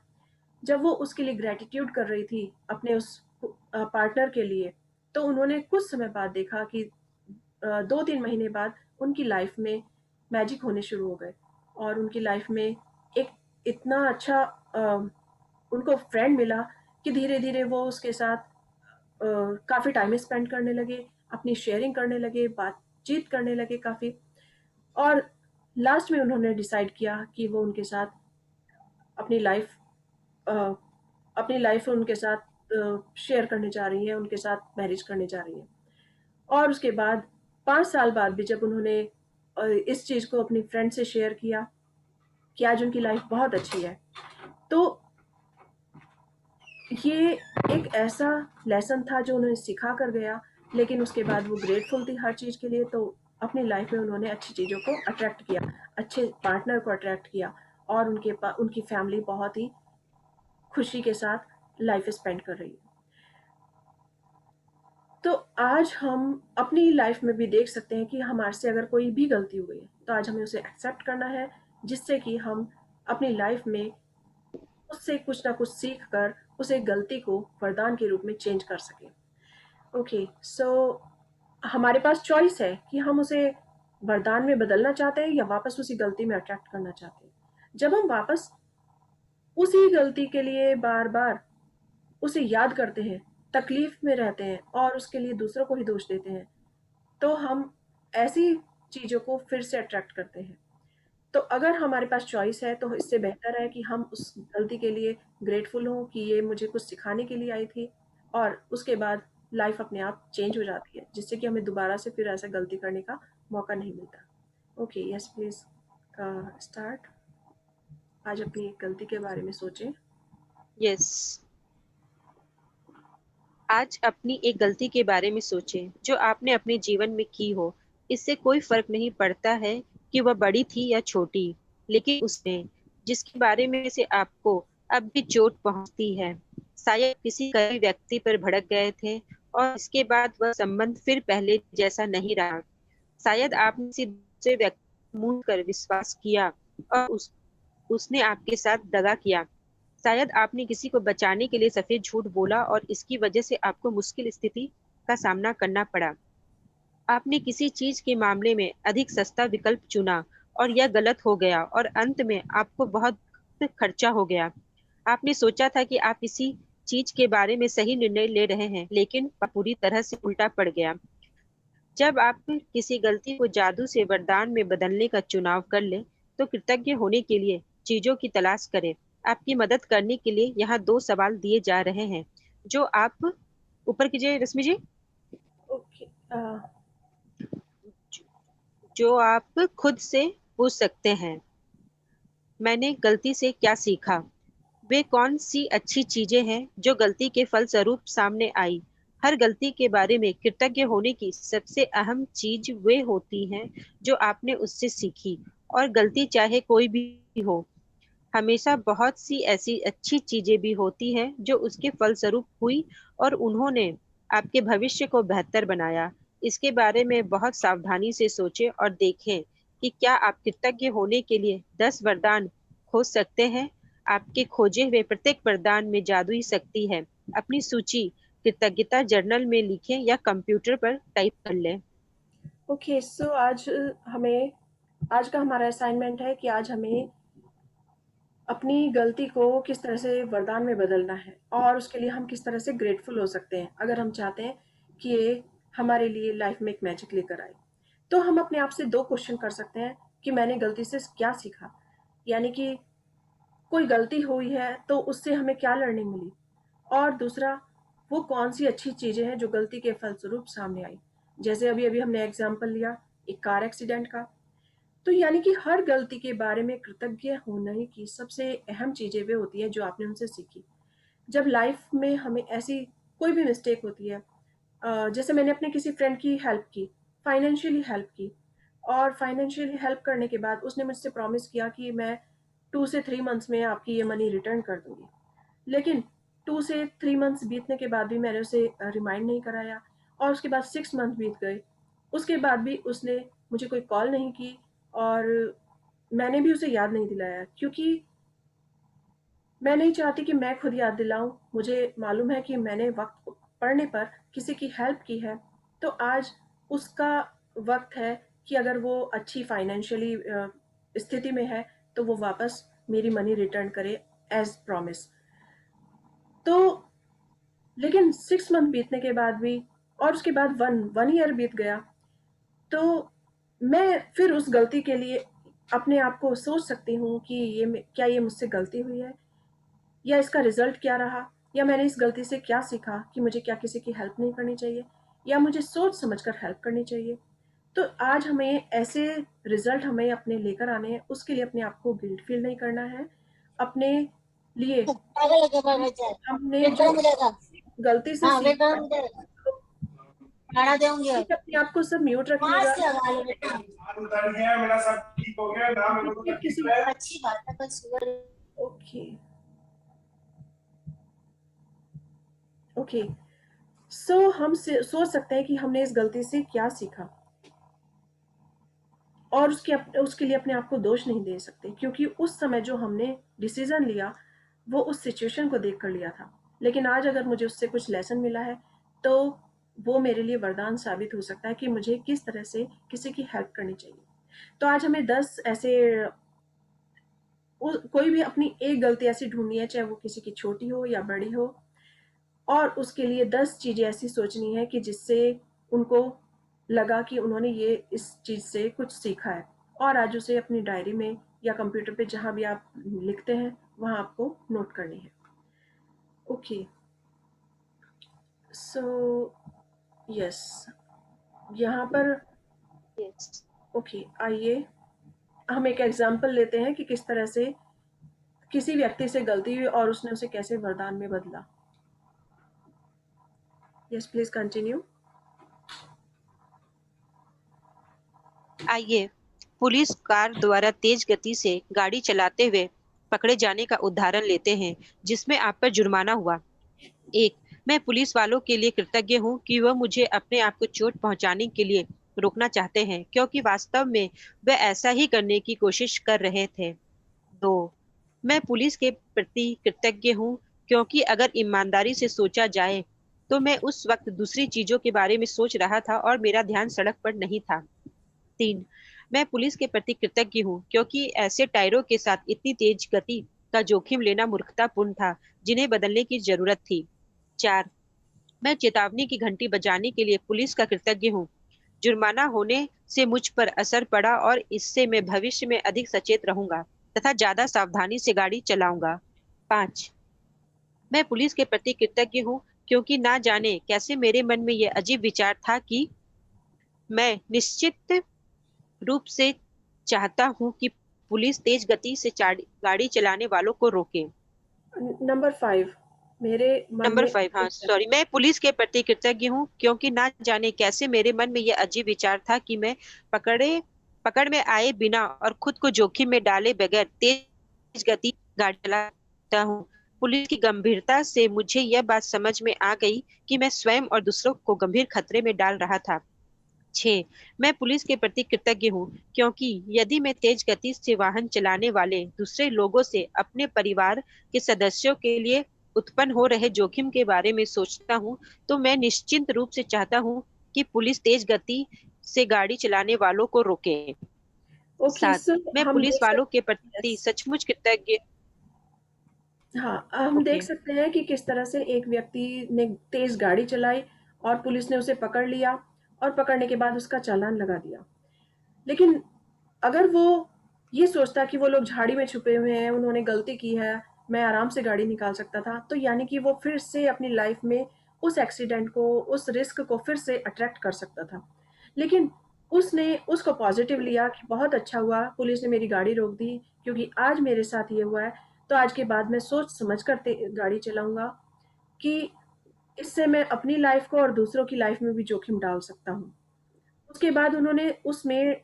जब वो उसके लिए ग्रैटिट्यूड कर रही थी अपने उस पार्टनर के लिए, तो उन्होंने कुछ समय बाद देखा कि 2-3 महीने बाद उनकी लाइफ में मैजिक होने शुरू हो गए और उनकी लाइफ में एक इतना अच्छा उनको फ्रेंड मिला कि धीरे-धीरे वो उसके साथ काफ़ी टाइम स्पेंड करने लगे, अपनी शेयरिंग करने लगे, बातचीत करने लगे काफ़ी। और लास्ट में उन्होंने डिसाइड किया कि वो उनके साथ अपनी लाइफ अ, अपनी लाइफ उनके साथ शेयर करने जा रही हैं, उनके साथ मैरिज करने जा रही हैं। और उसके बाद 5 साल बाद भी जब उन्होंने इस चीज़ को अपनी फ्रेंड से शेयर किया कि आज उनकी लाइफ बहुत अच्छी है, तो ये एक ऐसा लेसन था जो उन्हें सिखा कर गया, लेकिन उसके बाद वो ग्रेटफुल थी हर चीज़ के लिए। तो अपनी लाइफ में उन्होंने अच्छी चीज़ों को अट्रैक्ट किया, अच्छे पार्टनर को अट्रैक्ट किया और उनकी फैमिली बहुत ही खुशी के साथ लाइफ स्पेंड कर रही है। तो आज हम अपनी लाइफ में भी देख सकते हैं कि हमारे से अगर कोई भी गलती हो गई है, तो आज हमें उसे एक्सेप्ट करना है, जिससे कि हम अपनी लाइफ में उससे कुछ ना कुछ सीख कर उसे गलती को वरदान के रूप में चेंज कर सकें। ओके, सो हमारे पास चॉइस है कि हम उसे वरदान में बदलना चाहते हैं या वापस उसी गलती में अट्रैक्ट करना चाहते हैं। जब हम वापस उसी गलती के लिए बार बार उसे याद करते हैं, तकलीफ में रहते हैं और उसके लिए दूसरों को ही दोष देते हैं, तो हम ऐसी चीज़ों को फिर से अट्रैक्ट करते हैं। तो अगर हमारे पास चॉइस है, तो इससे बेहतर है कि हम उस गलती के लिए ग्रेटफुल हों कि ये मुझे कुछ सिखाने के लिए आई थी और उसके बाद लाइफ अपने आप चेंज हो जाती है, जिससे कि हमें दोबारा से फिर ऐसा गलती करने का मौका नहीं मिलता। Okay, yes please start. आज अपनी एक गलती के बारे में सोचें। यस। आज अपनी एक गलती के बारे में सोचें जो आपने अपने जीवन में की हो। इससे कोई फर्क नहीं पड़ता है कि वह बड़ी थी या छोटी, लेकिन उसने जिसके बारे में से आपको अब भी चोट पहुंचती है। शायद किसी कई व्यक्ति पर भड़क गए थे और इसके बाद वह संबंध फिर पहले जैसा नहीं रहा। शायद आपने किसी दूसरे व्यक्ति को मूंद कर विश्वास किया और उसने आपके साथ दगा किया। शायद आपने किसी को बचाने के लिए सफेद झूठ बोला और इसकी वजह से आपको मुश्किल स्थिति का सामना करना पड़ा। आपने किसी चीज के मामले में अधिक सस्ता विकल्प चुना और यह गलत हो गया और अंत में आपको बहुत खर्चा हो गया। आपने सोचा था कि आप इसी चीज के बारे में सही निर्णय ले रहे हैं, लेकिन पूरी तरह से उल्टा पड़ गया। जब आप किसी गलती को जादू से वरदान में बदलने का चुनाव कर ले, तो कृतज्ञ होने के लिए चीजों की तलाश करें। आपकी मदद करने के लिए यहाँ 2 सवाल दिए जा रहे हैं जो आप ऊपर कीजिए रश्मि जी, ओके। जो आप खुद से पूछ सकते हैं। मैंने गलती से क्या सीखा? वे कौन सी अच्छी चीजें हैं जो गलती के फलस्वरूप सामने आई? हर गलती के बारे में कृतज्ञ होने की सबसे अहम चीज वे होती हैं जो आपने उससे सीखी। और गलती चाहे कोई भी हो, हमेशा बहुत सी ऐसी अच्छी चीजें भी होती हैं जो उसके फलस्वरूप हुई और उन्होंने आपके भविष्य को बेहतर बनाया। इसके बारे में बहुत सावधानी से सोचें और देखें कि क्या आप कृतज्ञ होने के लिए 10 वरदान खोज सकते हैं। आपके खोजे हुए प्रत्येक वरदान में जादुई शक्ति है। अपनी सूची कृतज्ञता जर्नल में लिखें या कंप्यूटर पर टाइप कर लें। ओके, सो आज का हमारा असाइनमेंट है कि आज हमें अपनी गलती को किस तरह से वरदान में बदलना है और उसके लिए हम किस तरह से ग्रेटफुल हो सकते हैं अगर हम चाहते हैं कि ये हमारे लिए लाइफ में एक मैजिक लेकर आए। तो हम अपने आप से 2 क्वेश्चन कर सकते हैं कि मैंने गलती से क्या सीखा? यानी कि कोई गलती हुई है तो उससे हमें क्या लर्निंग मिली? और दूसरा, वो कौन-सी अच्छी चीज़ें हैं जो गलती के फलस्वरूप सामने आई? जैसे अभी-अभी हमने एग्ज़ाम्पल लिया एक कार एक्सीडेंट का। तो यानी कि हर गलती के बारे में कृतज्ञ होने की सबसे अहम चीज़ें वे होती हैं जो आपने उनसे सीखी। जब लाइफ में हमें ऐसी कोई भी मिस्टेक होती है, जैसे मैंने अपने किसी फ्रेंड की हेल्प की, फाइनेंशियली हेल्प की, और फाइनेंशियली हेल्प करने के बाद उसने मुझसे प्रॉमिस किया कि मैं 2 से 3 मंथ्स में आपकी ये मनी रिटर्न कर दूँगी। लेकिन 2 से 3 मंथ्स बीतने के बाद भी मैंने उसे रिमाइंड नहीं कराया और उसके बाद 6 मंथ बीत गए। उसके बाद भी उसने मुझे कोई कॉल नहीं की और मैंने भी उसे याद नहीं दिलाया, क्योंकि मैं नहीं चाहती कि मैं खुद याद दिलाऊँ। मुझे मालूम है कि मैंने वक़्त पड़ने पर किसी की हेल्प की है, तो आज उसका वक़्त है कि अगर वो अच्छी फाइनेंशियली स्थिति में है, तो वो वापस मेरी मनी रिटर्न करे एज़ प्रॉमिस। तो लेकिन 6 मंथ बीतने के बाद भी और उसके बाद 1 ईयर बीत गया, तो मैं फिर उस गलती के लिए अपने आप को सोच सकती हूँ कि क्या ये मुझसे गलती हुई है या इसका रिजल्ट क्या रहा, या मैंने इस गलती से क्या सीखा कि मुझे क्या किसी की हेल्प नहीं करनी चाहिए या मुझे सोच समझकर हेल्प करनी चाहिए। तो आज हमें ऐसे रिजल्ट हमें अपने लेकर आने हैं, उसके लिए अपने आप को गिल्ट फील नहीं करना है। अपने लिए हमने जो गलती से सीखा है, तो प्लीज अपने आप को सब म्यूट रखिएगा। देखिए किसी ओके, ओके, सो हम सोच सकते हैं कि हमने इस गलती से क्या सीखा और उसके लिए अपने आप को दोष नहीं दे सकते, क्योंकि उस समय जो हमने डिसीजन लिया वो उस सिचुएशन को देख कर लिया था। लेकिन आज अगर मुझे उससे कुछ लेसन मिला है, तो वो मेरे लिए वरदान साबित हो सकता है कि मुझे किस तरह से किसी की हेल्प करनी चाहिए। तो आज हमें 10 ऐसे कोई भी अपनी एक गलती ऐसी ढूंढनी है, चाहे वो किसी की छोटी हो या बड़ी हो, और उसके लिए 10 चीज़ें ऐसी सोचनी है कि जिससे उनको लगा कि उन्होंने ये इस चीज़ से कुछ सीखा है, और आज उसे अपनी डायरी में या कंप्यूटर पे जहाँ भी आप लिखते हैं वहाँ आपको नोट करनी है। ओके, सो यस, यहाँ पर यस। ओके, आइए हम एक एग्जांपल लेते हैं कि किस तरह से किसी व्यक्ति से गलती हुई और उसने उसे कैसे वरदान में बदला। Yes please continue. आइए पुलिस कार द्वारा तेज गति से गाड़ी चलाते हुए पकड़े जाने का उदाहरण लेते हैं जिसमें आप पर जुर्माना हुआ। एक, मैं पुलिस वालों के लिए कृतज्ञ हूँ कि वह मुझे अपने आप को चोट पहुंचाने के लिए रोकना चाहते हैं क्योंकि वास्तव में वे ऐसा ही करने की कोशिश कर रहे थे। दो, मैं पुलिस के प्रति कृतज्ञ हूँ क्योंकि अगर ईमानदारी से सोचा जाए तो मैं उस वक्त दूसरी चीजों के बारे में सोच रहा था और मेरा ध्यान सड़क पर नहीं था। तीन, मैं पुलिस के प्रति कृतज्ञ हूँ क्योंकि ऐसे टायरों के साथ इतनी तेज गति का जोखिम लेना मूर्खतापूर्ण था जिन्हें बदलने की जरूरत थी। चार, मैं चेतावनी की घंटी बजाने के लिए पुलिस का कृतज्ञ हूँ। जुर्माना होने से मुझ पर असर पड़ा और इससे मैं भविष्य में अधिक सचेत रहूंगा तथा ज्यादा सावधानी से गाड़ी चलाऊंगा। पाँच, मैं पुलिस के प्रति कृतज्ञ हूँ क्योंकि ना जाने कैसे मेरे मन में यह अजीब विचार था कि मैं निश्चित रूप से चाहता हूँ कि पुलिस तेज गति से गाड़ी चलाने वालों को रोके। नंबर 5, मेरे मन नंबर में 5, हाँ सॉरी, मैं पुलिस के प्रति कृतज्ञ हूँ क्योंकि ना जाने कैसे मेरे मन में यह अजीब विचार था कि मैं पकड़ में आए बिना और खुद को जोखिम में डाले बगैर तेज गति गाड़ी चलाता हूँ। पुलिस की गंभीरता से मुझे यह बात समझ में आ गई कि मैं स्वयं और दूसरों को गंभीर खतरे में डाल रहा था। 6, मैं पुलिस के प्रति कृतज्ञ हूँ क्योंकि यदि मैं तेज गति से वाहन चलाने वाले दूसरे लोगों से अपने परिवार के सदस्यों के लिए उत्पन्न हो रहे जोखिम के बारे में सोचता हूँ तो मैं निश्चित रूप से चाहता हूँ कि पुलिस तेज गति से गाड़ी चलाने वालों को रोके। ओके 7, सो मैं हम पुलिस देख वालों के सकते प्रति यस सचमुच कृतज्ञ। हाँ, हम ओके। देख सकते हैं कि किस तरह से एक व्यक्ति ने तेज गाड़ी चलाई और पुलिस ने उसे पकड़ लिया और पकड़ने के बाद उसका चालान लगा दिया। लेकिन अगर वो ये सोचता कि वो लोग झाड़ी में छुपे हुए हैं, उन्होंने गलती की है, मैं आराम से गाड़ी निकाल सकता था, तो यानी कि वो फिर से अपनी लाइफ में उस एक्सीडेंट को, उस रिस्क को फिर से अट्रैक्ट कर सकता था। लेकिन उसने उसको पॉजिटिव लिया कि बहुत अच्छा हुआ पुलिस ने मेरी गाड़ी रोक दी, क्योंकि आज मेरे साथ ये हुआ है, तो आज के बाद मैं सोच समझ कर गाड़ी चलाऊंगा कि इससे मैं अपनी लाइफ को और दूसरों की लाइफ में भी जोखिम डाल सकता हूँ। उसके बाद उन्होंने उसमें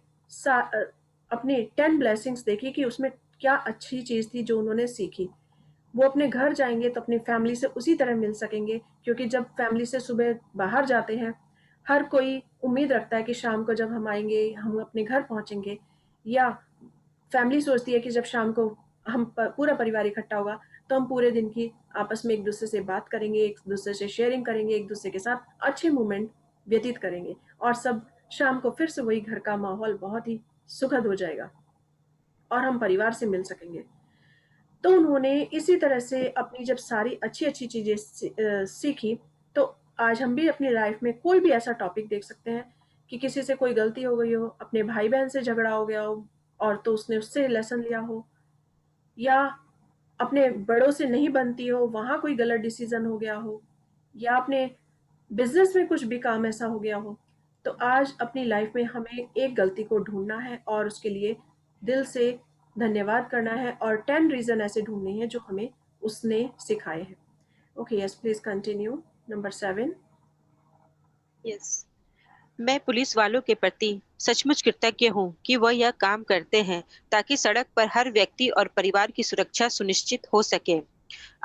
अपनी 10 ब्लेसिंग्स देखी कि उसमें क्या अच्छी चीज़ थी जो उन्होंने सीखी। वो अपने घर जाएंगे तो अपनी फैमिली से उसी तरह मिल सकेंगे, क्योंकि जब फैमिली से सुबह बाहर जाते हैं, हर कोई उम्मीद रखता है कि शाम को जब हम आएंगे हम अपने घर पहुंचेंगे, या फैमिली सोचती है कि जब शाम को पूरा परिवार इकट्ठा होगा तो हम पूरे दिन की आपस में एक दूसरे से बात करेंगे, एक दूसरे से शेयरिंग करेंगे, एक दूसरे के साथ अच्छे मोमेंट व्यतीत करेंगे, और सब शाम को फिर से वही घर का माहौल बहुत ही सुखद हो जाएगा और हम परिवार से मिल सकेंगे। तो उन्होंने इसी तरह से अपनी जब सारी अच्छी अच्छी चीज़ें सीखी, तो आज हम भी अपनी लाइफ में कोई भी ऐसा टॉपिक देख सकते हैं कि किसी से कोई गलती हो गई हो, अपने भाई बहन से झगड़ा हो गया हो और तो उसने उससे लेसन लिया हो, या अपने बड़ों से नहीं बनती हो, वहाँ कोई गलत डिसीजन हो गया हो, या अपने बिजनेस में कुछ भी काम ऐसा हो गया हो, तो आज अपनी लाइफ में हमें एक गलती को ढूंढना है और उसके लिए दिल से धन्यवाद करना है और 10 रीजन ऐसे ढूंढने हैं जो हमें उसने सिखाए हैं। Okay yes please continue. Number 7। Yes, मैं पुलिस वालों के प्रति सचमुच कृतज्ञ हूँ कि वह यह काम करते हैं ताकि सड़क पर हर व्यक्ति और परिवार की सुरक्षा सुनिश्चित हो सके।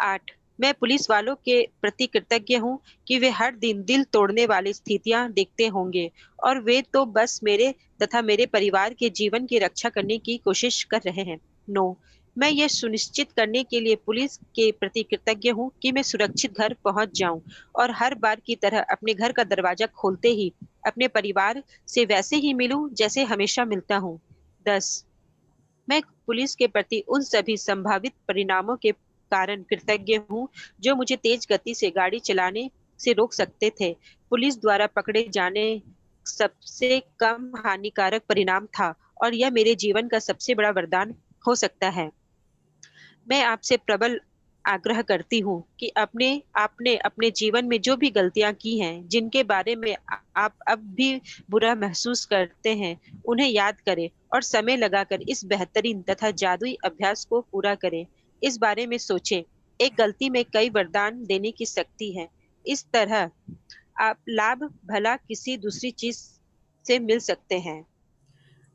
8, मैं पुलिस वालों के प्रति कृतज्ञ हूँ कि वे हर दिन दिल तोड़ने वाली स्थितियां देखते होंगे और वे तो बस मेरे तथा मेरे परिवार के जीवन की रक्षा करने की कोशिश कर रहे हैं। 9, मैं यह सुनिश्चित करने के लिए पुलिस के प्रति कृतज्ञ हूँ कि मैं सुरक्षित घर पहुंच जाऊं और हर बार की तरह अपने घर का दरवाजा खोलते ही अपने परिवार से वैसे ही मिलूं जैसे हमेशा मिलता हूँ। 10, मैं पुलिस के प्रति उन सभी संभावित परिणामों के कारण कृतज्ञ हूँ जो मुझे तेज गति से गाड़ी चलाने से रोक सकते थे। पुलिस द्वारा पकड़े जाने सबसे कम हानिकारक परिणाम था और यह मेरे जीवन का सबसे बड़ा वरदान हो सकता है। मैं आपसे प्रबल आग्रह करती हूँ कि आपने अपने जीवन में जो भी गलतियां की हैं, जिनके बारे में आप अब भी बुरा महसूस करते हैं, उन्हें याद करें और समय लगाकर इस बेहतरीन तथा जादुई अभ्यास को पूरा करें। इस बारे में सोचें। एक गलती में कई वरदान देने की शक्ति है। इस तरह आप लाभ भला किसी दूसरी चीज से मिल सकते हैं।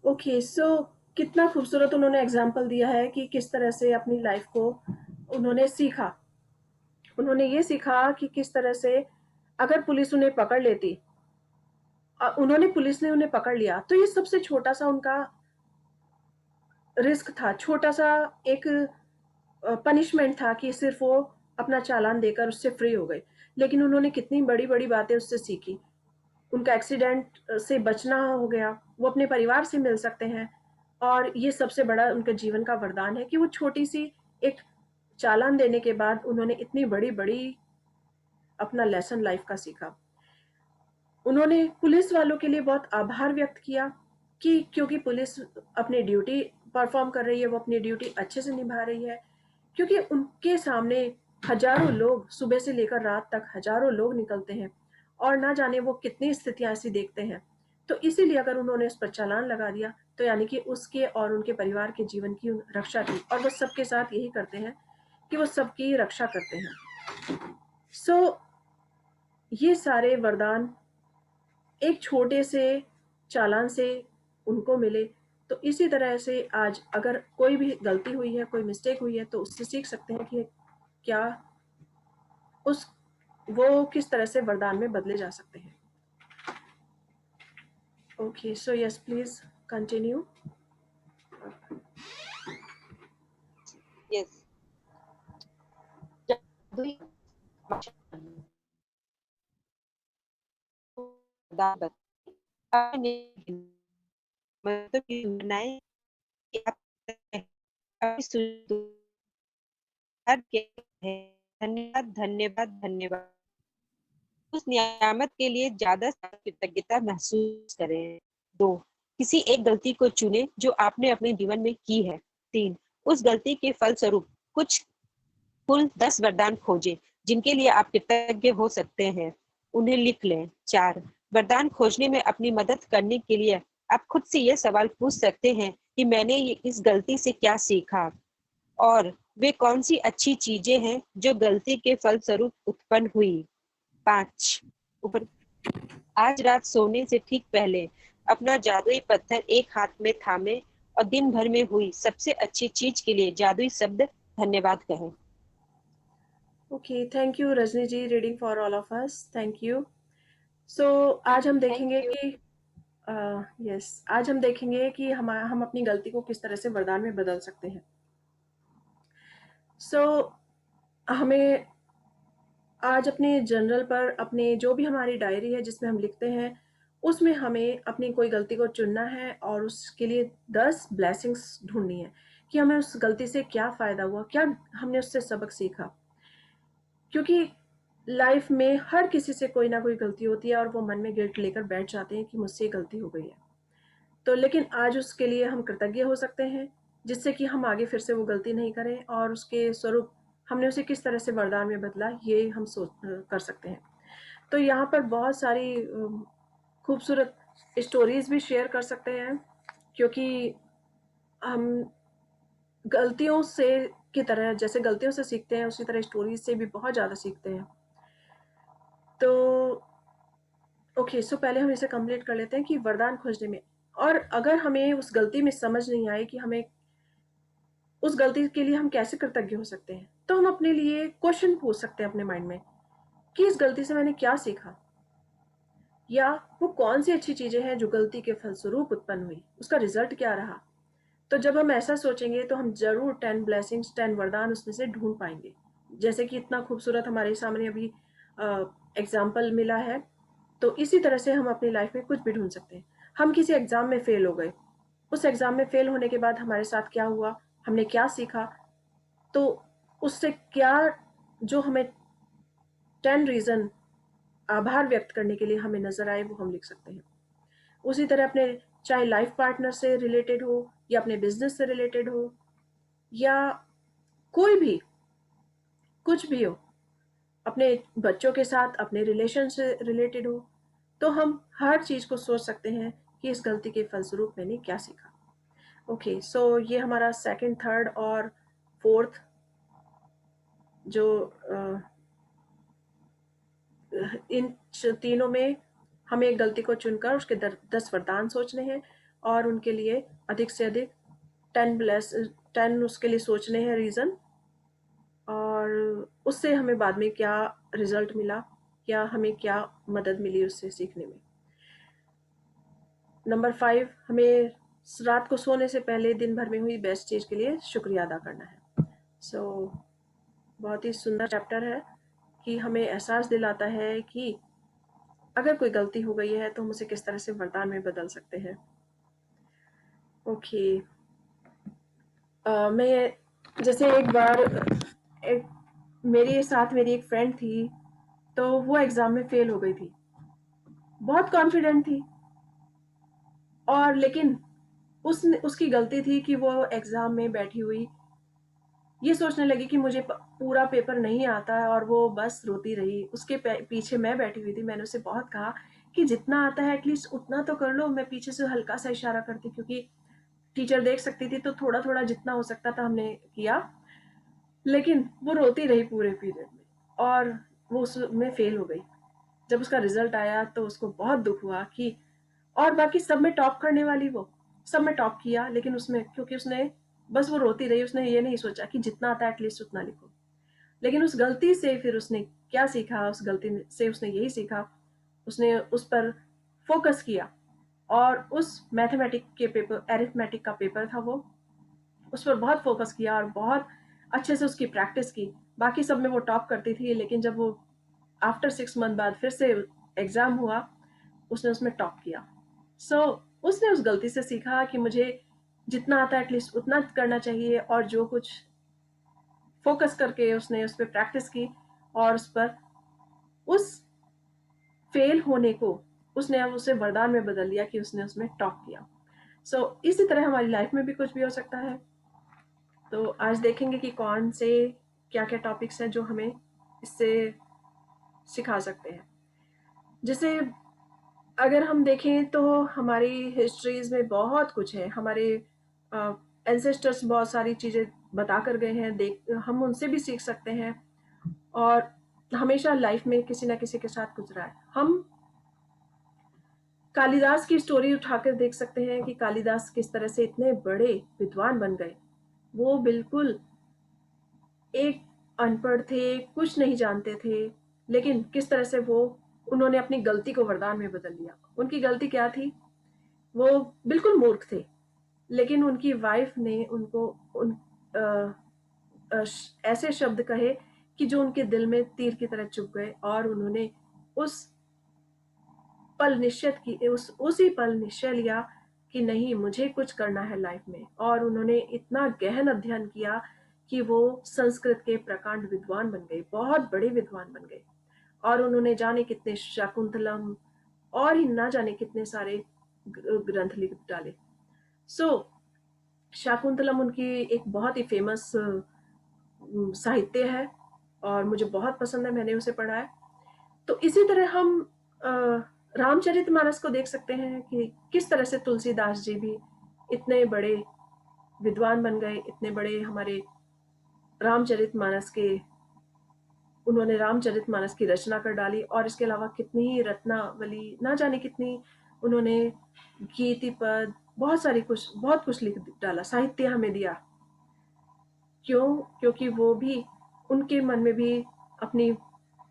ओके, सो कितना खूबसूरत उन्होंने एग्जाम्पल दिया है कि किस तरह से अपनी लाइफ को उन्होंने सीखा। उन्होंने ये सीखा कि किस तरह से अगर पुलिस उन्हें पकड़ लेती, पुलिस ने उन्हें पकड़ लिया, तो ये सबसे छोटा सा उनका रिस्क था, छोटा सा एक पनिशमेंट था कि सिर्फ वो अपना चालान देकर उससे फ्री हो गए। लेकिन उन्होंने कितनी बड़ी बड़ी बातें उससे सीखी। उनका एक्सीडेंट से बचना हो गया, वो अपने परिवार से मिल सकते हैं। और ये सबसे बड़ा उनके जीवन का वरदान है कि वो छोटी सी एक चालान देने के बाद उन्होंने इतनी बड़ी बड़ी अपना लेसन लाइफ का सीखा। उन्होंने पुलिस वालों के लिए बहुत आभार व्यक्त किया कि क्योंकि पुलिस अपनी ड्यूटी परफॉर्म कर रही है, वो अपनी ड्यूटी अच्छे से निभा रही है, क्योंकि उनके सामने हजारों लोग सुबह से लेकर रात तक हजारों लोग निकलते हैं और ना जाने वो कितनी स्थितियां ऐसी देखते हैं। तो इसीलिए अगर उन्होंने उस पर चालान लगा दिया तो यानी कि उसके और उनके परिवार के जीवन की रक्षा की, और वो सबके साथ यही करते हैं कि वो सबकी रक्षा करते हैं। सो ये सारे वरदान एक छोटे से चालान से उनको मिले। तो इसी तरह से आज अगर कोई भी गलती हुई है, कोई मिस्टेक हुई है, तो उससे सीख सकते हैं कि क्या उस वो किस तरह से वरदान में बदले जा सकते हैं। Okay, so yes please continue. Yes. जादुई वरदान आपने मतलब कि बनाए कि आप अभी सुधार किया है। धन्यवाद, धन्यवाद, धन्यवाद। उस नियामत के लिए ज्यादा कृतज्ञता महसूस करें। 2, किसी एक गलती को चुने जो आपने अपने जीवन में की है। 3, उस गलती के फलस्वरूप कुछ कुल 10 वरदान खोजें जिनके लिए आप कृतज्ञ हो सकते हैं। उन्हें लिख लें। 4, वरदान खोजने में अपनी मदद करने के लिए आप खुद से यह सवाल पूछ सकते हैं कि मैंने इस गलती से क्या सीखा और वे कौन सी अच्छी चीजें हैं जो गलती के फलस्वरूप उत्पन्न हुई। 5, ऊपर आज रात सोने से ठीक पहले अपना जादुई पत्थर एक हाथ में थामे और दिन भर में हुई सबसे अच्छी चीज के लिए जादुई शब्द धन्यवाद कहें। Okay, thank you Rajni ji, reading for all of us, thank you. सो आज हम थैंक देखेंगे यू। कि यस, आज हम देखेंगे कि हम अपनी गलती को किस तरह से वरदान में बदल सकते हैं। सो हमें आज अपने जर्नल पर, अपने जो भी हमारी डायरी है जिसमें हम लिखते हैं, उसमें हमें अपनी कोई गलती को चुनना है और उसके लिए 10 ब्लेसिंग्स ढूंढनी है कि हमें उस गलती से क्या फ़ायदा हुआ, क्या हमने उससे सबक सीखा। क्योंकि लाइफ में हर किसी से कोई ना कोई गलती होती है और वो मन में गिल्ट लेकर बैठ जाते हैं कि मुझसे ये गलती हो गई है। तो लेकिन आज उसके लिए हम कृतज्ञ हो सकते हैं, जिससे कि हम आगे फिर से वो गलती नहीं करें, और उसके स्वरूप हमने उसे किस तरह से वरदान में बदला, ये हम सोच कर सकते हैं। तो यहाँ पर बहुत सारी खूबसूरत स्टोरीज भी शेयर कर सकते हैं, क्योंकि हम गलतियों से की तरह, जैसे गलतियों से सीखते हैं, उसी तरह स्टोरीज से भी बहुत ज़्यादा सीखते हैं। तो ओके, सो पहले हम इसे कंप्लीट कर लेते हैं कि वरदान खोजने में, और अगर हमें उस गलती में समझ नहीं आए कि हमें उस गलती के लिए हम कैसे कृतज्ञ हो सकते हैं, तो हम अपने लिए क्वेश्चन पूछ सकते हैं अपने माइंड में कि इस गलती से मैंने क्या सीखा, या वो कौन सी अच्छी चीजें हैं जो गलती के फलस्वरूप उत्पन्न हुई, उसका रिजल्ट क्या रहा। तो जब हम ऐसा सोचेंगे तो हम जरूर 10 ब्लेसिंग्स, 10 वरदान उसमें से ढूंढ पाएंगे। जैसे कि इतना खूबसूरत हमारे सामने अभी एग्जाम्पल मिला है, तो इसी तरह से हम अपनी लाइफ में कुछ भी ढूंढ सकते हैं। हम किसी एग्जाम में फेल हो गए, उस एग्जाम में फेल होने के बाद हमारे साथ क्या हुआ, हमने क्या सीखा, तो उससे क्या, जो हमें 10 रीजन आभार व्यक्त करने के लिए हमें नजर आए, वो हम लिख सकते हैं। उसी तरह अपने, चाहे लाइफ पार्टनर से रिलेटेड हो या अपने बिजनेस से रिलेटेड हो, या कोई भी, कुछ भी हो, अपने बच्चों के साथ, अपने रिलेशन से रिलेटेड हो, तो हम हर चीज को सोच सकते हैं कि इस गलती के फलस्वरूप मैंने क्या सीखा। ओके, सो ये हमारा सेकंड, थर्ड और फोर्थ जो इन तीनों में हमें एक गलती को चुनकर उसके 10 वरदान सोचने हैं और उनके लिए अधिक से अधिक 10 उसके लिए सोचने हैं रीज़न, और उससे हमें बाद में क्या रिजल्ट मिला, क्या हमें क्या मदद मिली उससे सीखने में। नंबर 5, हमें रात को सोने से पहले दिन भर में हुई बेस्ट चीज़ के लिए शुक्रिया अदा करना है। सो बहुत ही सुंदर चैप्टर है कि हमें एहसास दिलाता है कि अगर कोई गलती हो गई है तो हम उसे किस तरह से वरदान में बदल सकते हैं। ओके, मैं जैसे एक बार मेरे साथ मेरी एक फ्रेंड थी, तो वो एग्ज़ाम में फेल हो गई थी, बहुत कॉन्फिडेंट थी, और लेकिन उसकी गलती थी कि वो एग्ज़ाम में बैठी हुई ये सोचने लगी कि मुझे पूरा पेपर नहीं आता है, और वो बस रोती रही। उसके पीछे मैं बैठी हुई थी। मैंने उसे बहुत कहा कि जितना आता है एटलीस्ट उतना तो कर लो। मैं पीछे से हल्का सा इशारा करती, क्योंकि टीचर देख सकती थी, तो थोड़ा थोड़ा जितना हो सकता था हमने किया। लेकिन वो रोती रही पूरे पीरियड में, और वो उसमें फेल हो गई। जब उसका रिजल्ट आया तो उसको बहुत दुख हुआ कि, और बाकी सब में टॉप करने वाली वो सब में टॉप किया, लेकिन उसमें क्योंकि उसने बस वो रोती रही, उसने ये नहीं सोचा कि जितना आता है एटलीस्ट उतना लिखो। लेकिन उस गलती से फिर उसने क्या सीखा, उस गलती से उसने यही सीखा, उसने उस पर फोकस किया, और उस मैथमेटिक के पेपर, एरिथमेटिक का पेपर था वो, उस पर बहुत फोकस किया और बहुत अच्छे से उसकी प्रैक्टिस की। बाकी सब में वो टॉप करती थी, लेकिन जब वो आफ्टर 6 मंथ बाद फिर से एग्जाम हुआ, उसने उसमें टॉप किया। उसने उस गलती से सीखा कि मुझे जितना आता है एटलीस्ट उतना करना चाहिए, और जो कुछ फोकस करके उसने उस पर प्रैक्टिस की, और उस फेल होने को उसने अब उसे वरदान में बदल लिया कि उसने उसमें टॉप किया। इसी तरह हमारी लाइफ में भी कुछ भी हो सकता है। तो आज देखेंगे कि कौन से क्या क्या टॉपिक्स हैं जो हमें इससे सिखा सकते हैं। जैसे अगर हम देखें तो हमारी हिस्ट्रीज में बहुत कुछ है। हमारे एंसेस्टर्स बहुत सारी चीज़ें बता कर गए हैं, हम उनसे भी सीख सकते हैं, और हमेशा लाइफ में किसी ना किसी के साथ गुजरा है। हम कालिदास की स्टोरी उठाकर देख सकते हैं कि कालिदास किस तरह से इतने बड़े विद्वान बन गए। वो बिल्कुल एक अनपढ़ थे, कुछ नहीं जानते थे, लेकिन किस तरह से उन्होंने अपनी गलती को वरदान में बदल लिया। उनकी गलती क्या थी? वो बिल्कुल मूर्ख थे, लेकिन उनकी वाइफ ने उनको ऐसे शब्द कहे कि जो उनके दिल में तीर की तरह चुभ गए, और उन्होंने उस उसी पल निश्चय लिया कि नहीं, मुझे कुछ करना है लाइफ में। और उन्होंने इतना गहन अध्ययन किया कि वो संस्कृत के प्रकांड विद्वान बन गए, बहुत बड़े विद्वान बन गए, और उन्होंने जाने कितने शाकुंतलम और ही ना जाने कितने सारे ग्रंथ लिख डाले। शाकुंतलम उनकी एक बहुत ही फेमस साहित्य है, और मुझे बहुत पसंद है, मैंने उसे पढ़ा है। तो इसी तरह हम रामचरितमानस को देख सकते हैं कि किस तरह से तुलसीदास जी भी इतने बड़े विद्वान बन गए, इतने बड़े हमारे रामचरितमानस के उन्होंने रामचरितमानस की रचना कर डाली। और इसके अलावा कितनी ही रत्नावली, ना जाने कितनी उन्होंने गीति पद, बहुत कुछ लिख डाला, साहित्य हमें दिया। क्यों? क्योंकि वो भी, उनके मन में भी अपनी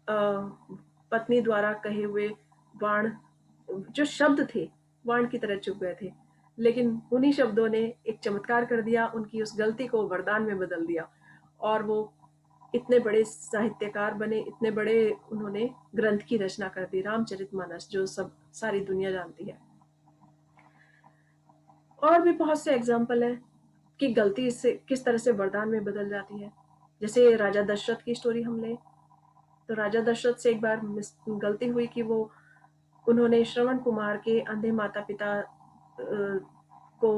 पत्नी द्वारा कहे हुए बाण, जो शब्द थे, बाण की तरह चुभ गए थे, लेकिन उन्हीं शब्दों ने एक चमत्कार कर दिया, उनकी उस गलती को वरदान में बदल दिया, और वो इतने बड़े साहित्यकार बने, इतने बड़े उन्होंने ग्रंथ की रचना कर दी, रामचरितमानस, जो सारी दुनिया जानती है। और भी बहुत से एग्जाम्पल हैं कि गलती से किस तरह से वरदान में बदल जाती है। जैसे राजा दशरथ की स्टोरी हम लें, तो राजा दशरथ से एक बार गलती हुई कि उन्होंने श्रवण कुमार के अंधे माता पिता को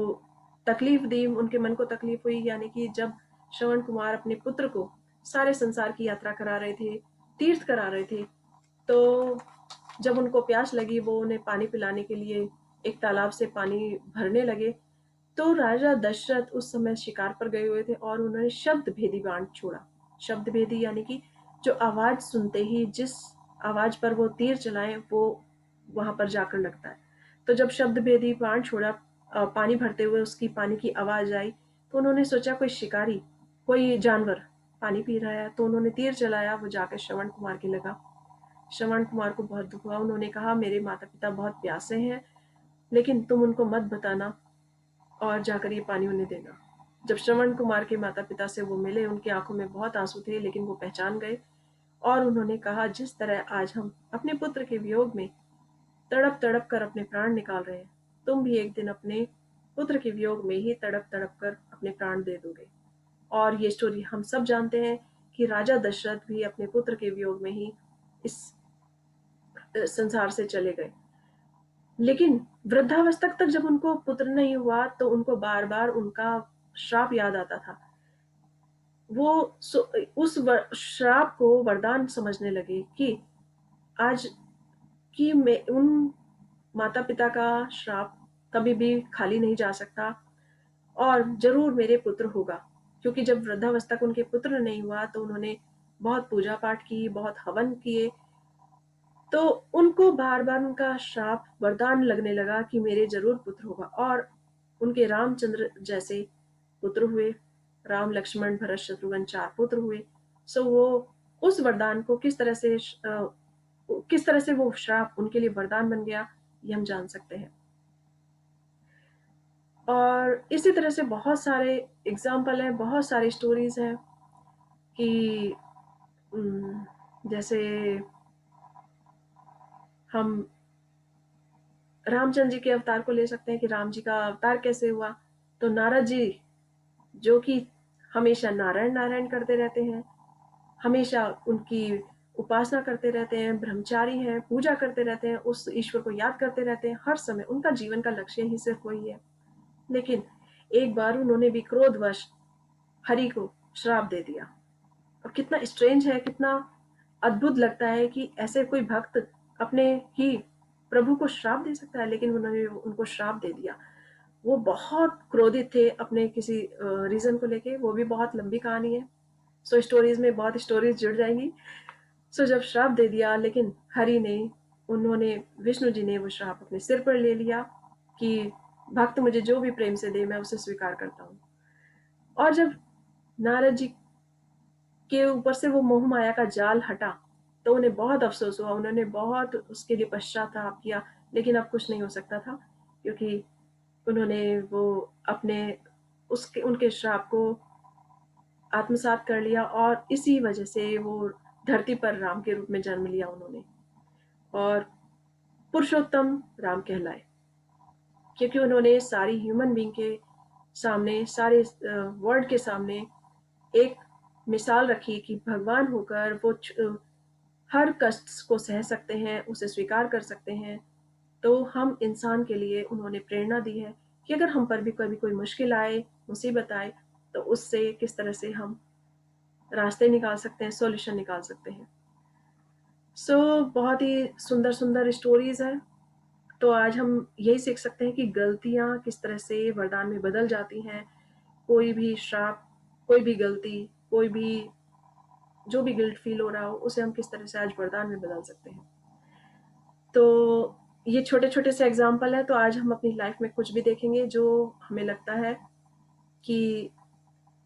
तकलीफ दी, उनके मन को तकलीफ हुई। यानी कि जब श्रवण कुमार अपने पुत्र को सारे संसार की यात्रा करा रहे थे, तीर्थ करा रहे थे, तो जब उनको प्यास लगी, वो उन्हें पानी पिलाने के लिए एक तालाब से पानी भरने लगे, तो राजा दशरथ उस समय शिकार पर गए हुए थे, और उन्होंने शब्द भेदी बाण छोड़ा, शब्द भेदी यानी कि जो आवाज सुनते ही जिस आवाज पर वो तीर चलाएं वो वहां पर जाकर लगता है। तो जब शब्द भेदी बाण छोड़ा, पानी भरते हुए उसकी पानी की आवाज आई, तो उन्होंने सोचा कोई शिकारी, कोई जानवर पानी पी रहा है। तो उन्होंने तीर चलाया, वो जाकर श्रवण कुमार के लगा। श्रवण कुमार को बहुत दुख हुआ। उन्होंने कहा मेरे माता पिता बहुत प्यासे हैं, लेकिन तुम उनको मत बताना और जाकर ये पानी उन्हें देना। जब श्रवण कुमार के माता पिता से वो मिले, उनकी आंखों में बहुत आंसू थे, लेकिन वो पहचान गए और उन्होंने कहा जिस तरह आज हम अपने पुत्र के वियोग में तड़प तड़प कर अपने प्राण निकाल रहे हैं, तुम भी एक दिन अपने पुत्र के वियोग में ही तड़प तड़प कर अपने प्राण दे दोगे। और ये स्टोरी हम सब जानते हैं कि राजा दशरथ भी अपने पुत्र के वियोग में ही इस संसार से चले गए। लेकिन वृद्धावस्था तक जब उनको पुत्र नहीं हुआ तो उनको बार बार उनका श्राप याद आता था। वो उस श्राप को वरदान समझने लगे कि आज कि मैं उन माता पिता का श्राप कभी भी खाली नहीं जा सकता और जरूर मेरे पुत्र होगा। क्योंकि जब वृद्धावस्था को उनके पुत्र नहीं हुआ तो उन्होंने बहुत पूजा पाठ की, बहुत हवन किए, तो उनको बार बार उनका श्राप वरदान लगने लगा कि मेरे जरूर पुत्र होगा। और उनके रामचंद्र जैसे पुत्र हुए, राम लक्ष्मण भरत शत्रुघ्न 4 पुत्र हुए। सो वो उस वरदान को किस तरह से वो श्राप उनके लिए वरदान बन गया, ये हम जान सकते हैं। और इसी तरह से बहुत सारे एग्जाम्पल हैं, बहुत सारी स्टोरीज हैं कि जैसे हम रामचंद्र जी के अवतार को ले सकते हैं कि राम जी का अवतार कैसे हुआ। तो नारद जी जो कि हमेशा नारायण नारायण करते रहते हैं, हमेशा उनकी उपासना करते रहते हैं, ब्रह्मचारी हैं, पूजा करते रहते हैं, उस ईश्वर को याद करते रहते हैं हर समय, उनका जीवन का लक्ष्य ही सिर्फ वही है। लेकिन एक बार उन्होंने भी क्रोधवश हरि को श्राप दे दिया। और कितना स्ट्रेंज है, कितना अद्भुत लगता है कि ऐसे कोई भक्त अपने ही प्रभु को श्राप दे सकता है, लेकिन उन्होंने उनको श्राप दे दिया। वो बहुत क्रोधित थे अपने किसी रीजन को लेके, वो भी बहुत लंबी कहानी है। सो स्टोरीज में बहुत स्टोरीज जुड़ जाएंगी। सो जब श्राप दे दिया, लेकिन हरि ने, उन्होंने, विष्णु जी ने वो श्राप अपने सिर पर ले लिया कि भक्त मुझे जो भी प्रेम से दे मैं उसे स्वीकार करता हूँ। और जब नारद जी के ऊपर से वो मोह माया का जाल हटा तो उन्हें बहुत अफसोस हुआ, उन्होंने बहुत उसके लिए पश्चाताप किया, लेकिन अब कुछ नहीं हो सकता था क्योंकि उन्होंने वो अपने उसके उनके श्राप को आत्मसात कर लिया और इसी वजह से वो धरती पर राम के रूप में जन्म लिया उन्होंने और पुरुषोत्तम राम कहलाए, क्योंकि उन्होंने सारी ह्यूमन बीइंग के सामने, सारे वर्ल्ड के सामने एक मिसाल रखी कि भगवान होकर वो हर कष्ट को सह सकते हैं, उसे स्वीकार कर सकते हैं। तो हम इंसान के लिए उन्होंने प्रेरणा दी है कि अगर हम पर भी कभी कोई मुश्किल आए, मुसीबत आए, तो उससे किस तरह से हम रास्ते निकाल सकते हैं, सॉल्यूशन निकाल सकते हैं। बहुत ही सुंदर सुंदर स्टोरीज हैं। तो आज हम यही सीख सकते हैं कि गलतियां किस तरह से वरदान में बदल जाती हैं। कोई भी श्राप, कोई भी गलती, कोई भी जो भी गिल्ट फील हो रहा हो, उसे हम किस तरह से आज वरदान में बदल सकते हैं। तो ये छोटे छोटे से एग्जाम्पल है। तो आज हम अपनी लाइफ में कुछ भी देखेंगे जो हमें लगता है कि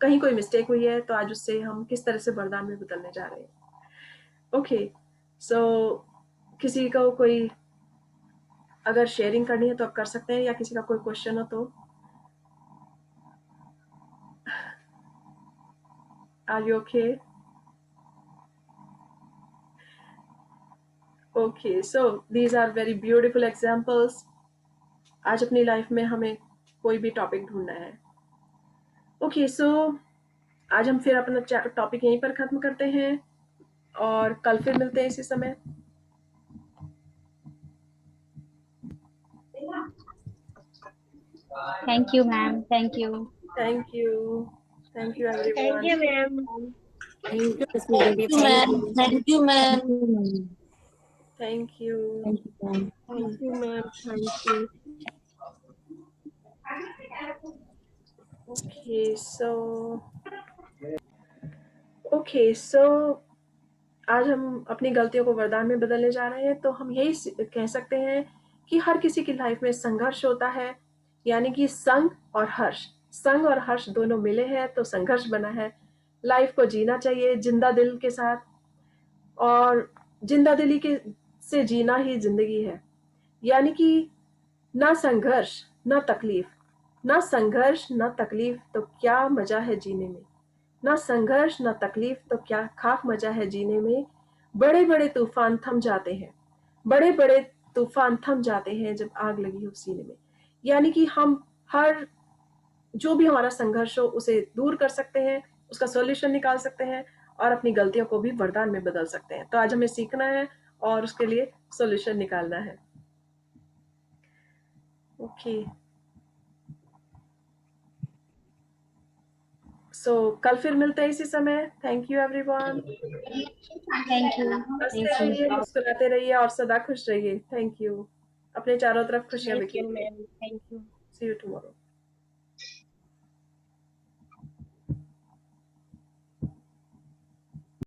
कहीं कोई मिस्टेक हुई है, तो आज उससे हम किस तरह से वरदान में बदलने जा रहे हैं। ओके, सो किसी को कोई अगर शेयरिंग करनी है तो आप कर सकते हैं, या किसी का कोई क्वेश्चन हो तो। Are you okay? Okay, so these are very beautiful examples. आज अपनी लाइफ में हमें कोई भी टॉपिक ढूंढना है। ओके, सो आज हम फिर अपना टॉपिक यहीं पर खत्म करते हैं और कल फिर मिलते हैं इसी समय। Thank you, ma'am. Thank you. Thank you, thank you everyone. Ma'am. Thank you Rashmi दीदी, thank you ma'am. Thank you. Thank you ma'am. Thank you. Okay, so okay, so आज हम अपनी गलतियों को वरदान में बदलने जा रहे हैं। तो हम यही कह सकते हैं कि हर किसी की लाइफ में संघर्ष होता है, यानी कि संग और हर्ष दोनों मिले हैं तो संघर्ष बना है। लाइफ को जीना चाहिए जिंदा दिल के साथ, और जिंदा दिली के से जीना ही जिंदगी है। यानी कि ना संघर्ष ना तकलीफ, ना संघर्ष ना तकलीफ तो क्या मजा है जीने में, ना संघर्ष ना तकलीफ तो क्या खाक मजा है जीने में। बड़े बड़े तूफान थम जाते हैं, बड़े बड़े तूफान थम जाते हैं जब आग लगी हो सीने में। यानी कि हम हर जो भी हमारा संघर्ष हो उसे दूर कर सकते हैं, उसका सॉल्यूशन निकाल सकते हैं और अपनी गलतियों को भी वरदान में बदल सकते हैं। तो आज हमें सीखना है और उसके लिए सॉल्यूशन निकालना है। ओके, सो कल फिर मिलते हैं इसी समय। Thank you everyone. Thank you. हंसते Thank you. रहिए, मुस्कुराते रहिए और सदा खुश रहिए। Thank you. अपने चारों तरफ खुशियां थैंक बिखेरिए। You ma'am, thank you. See you tomorrow.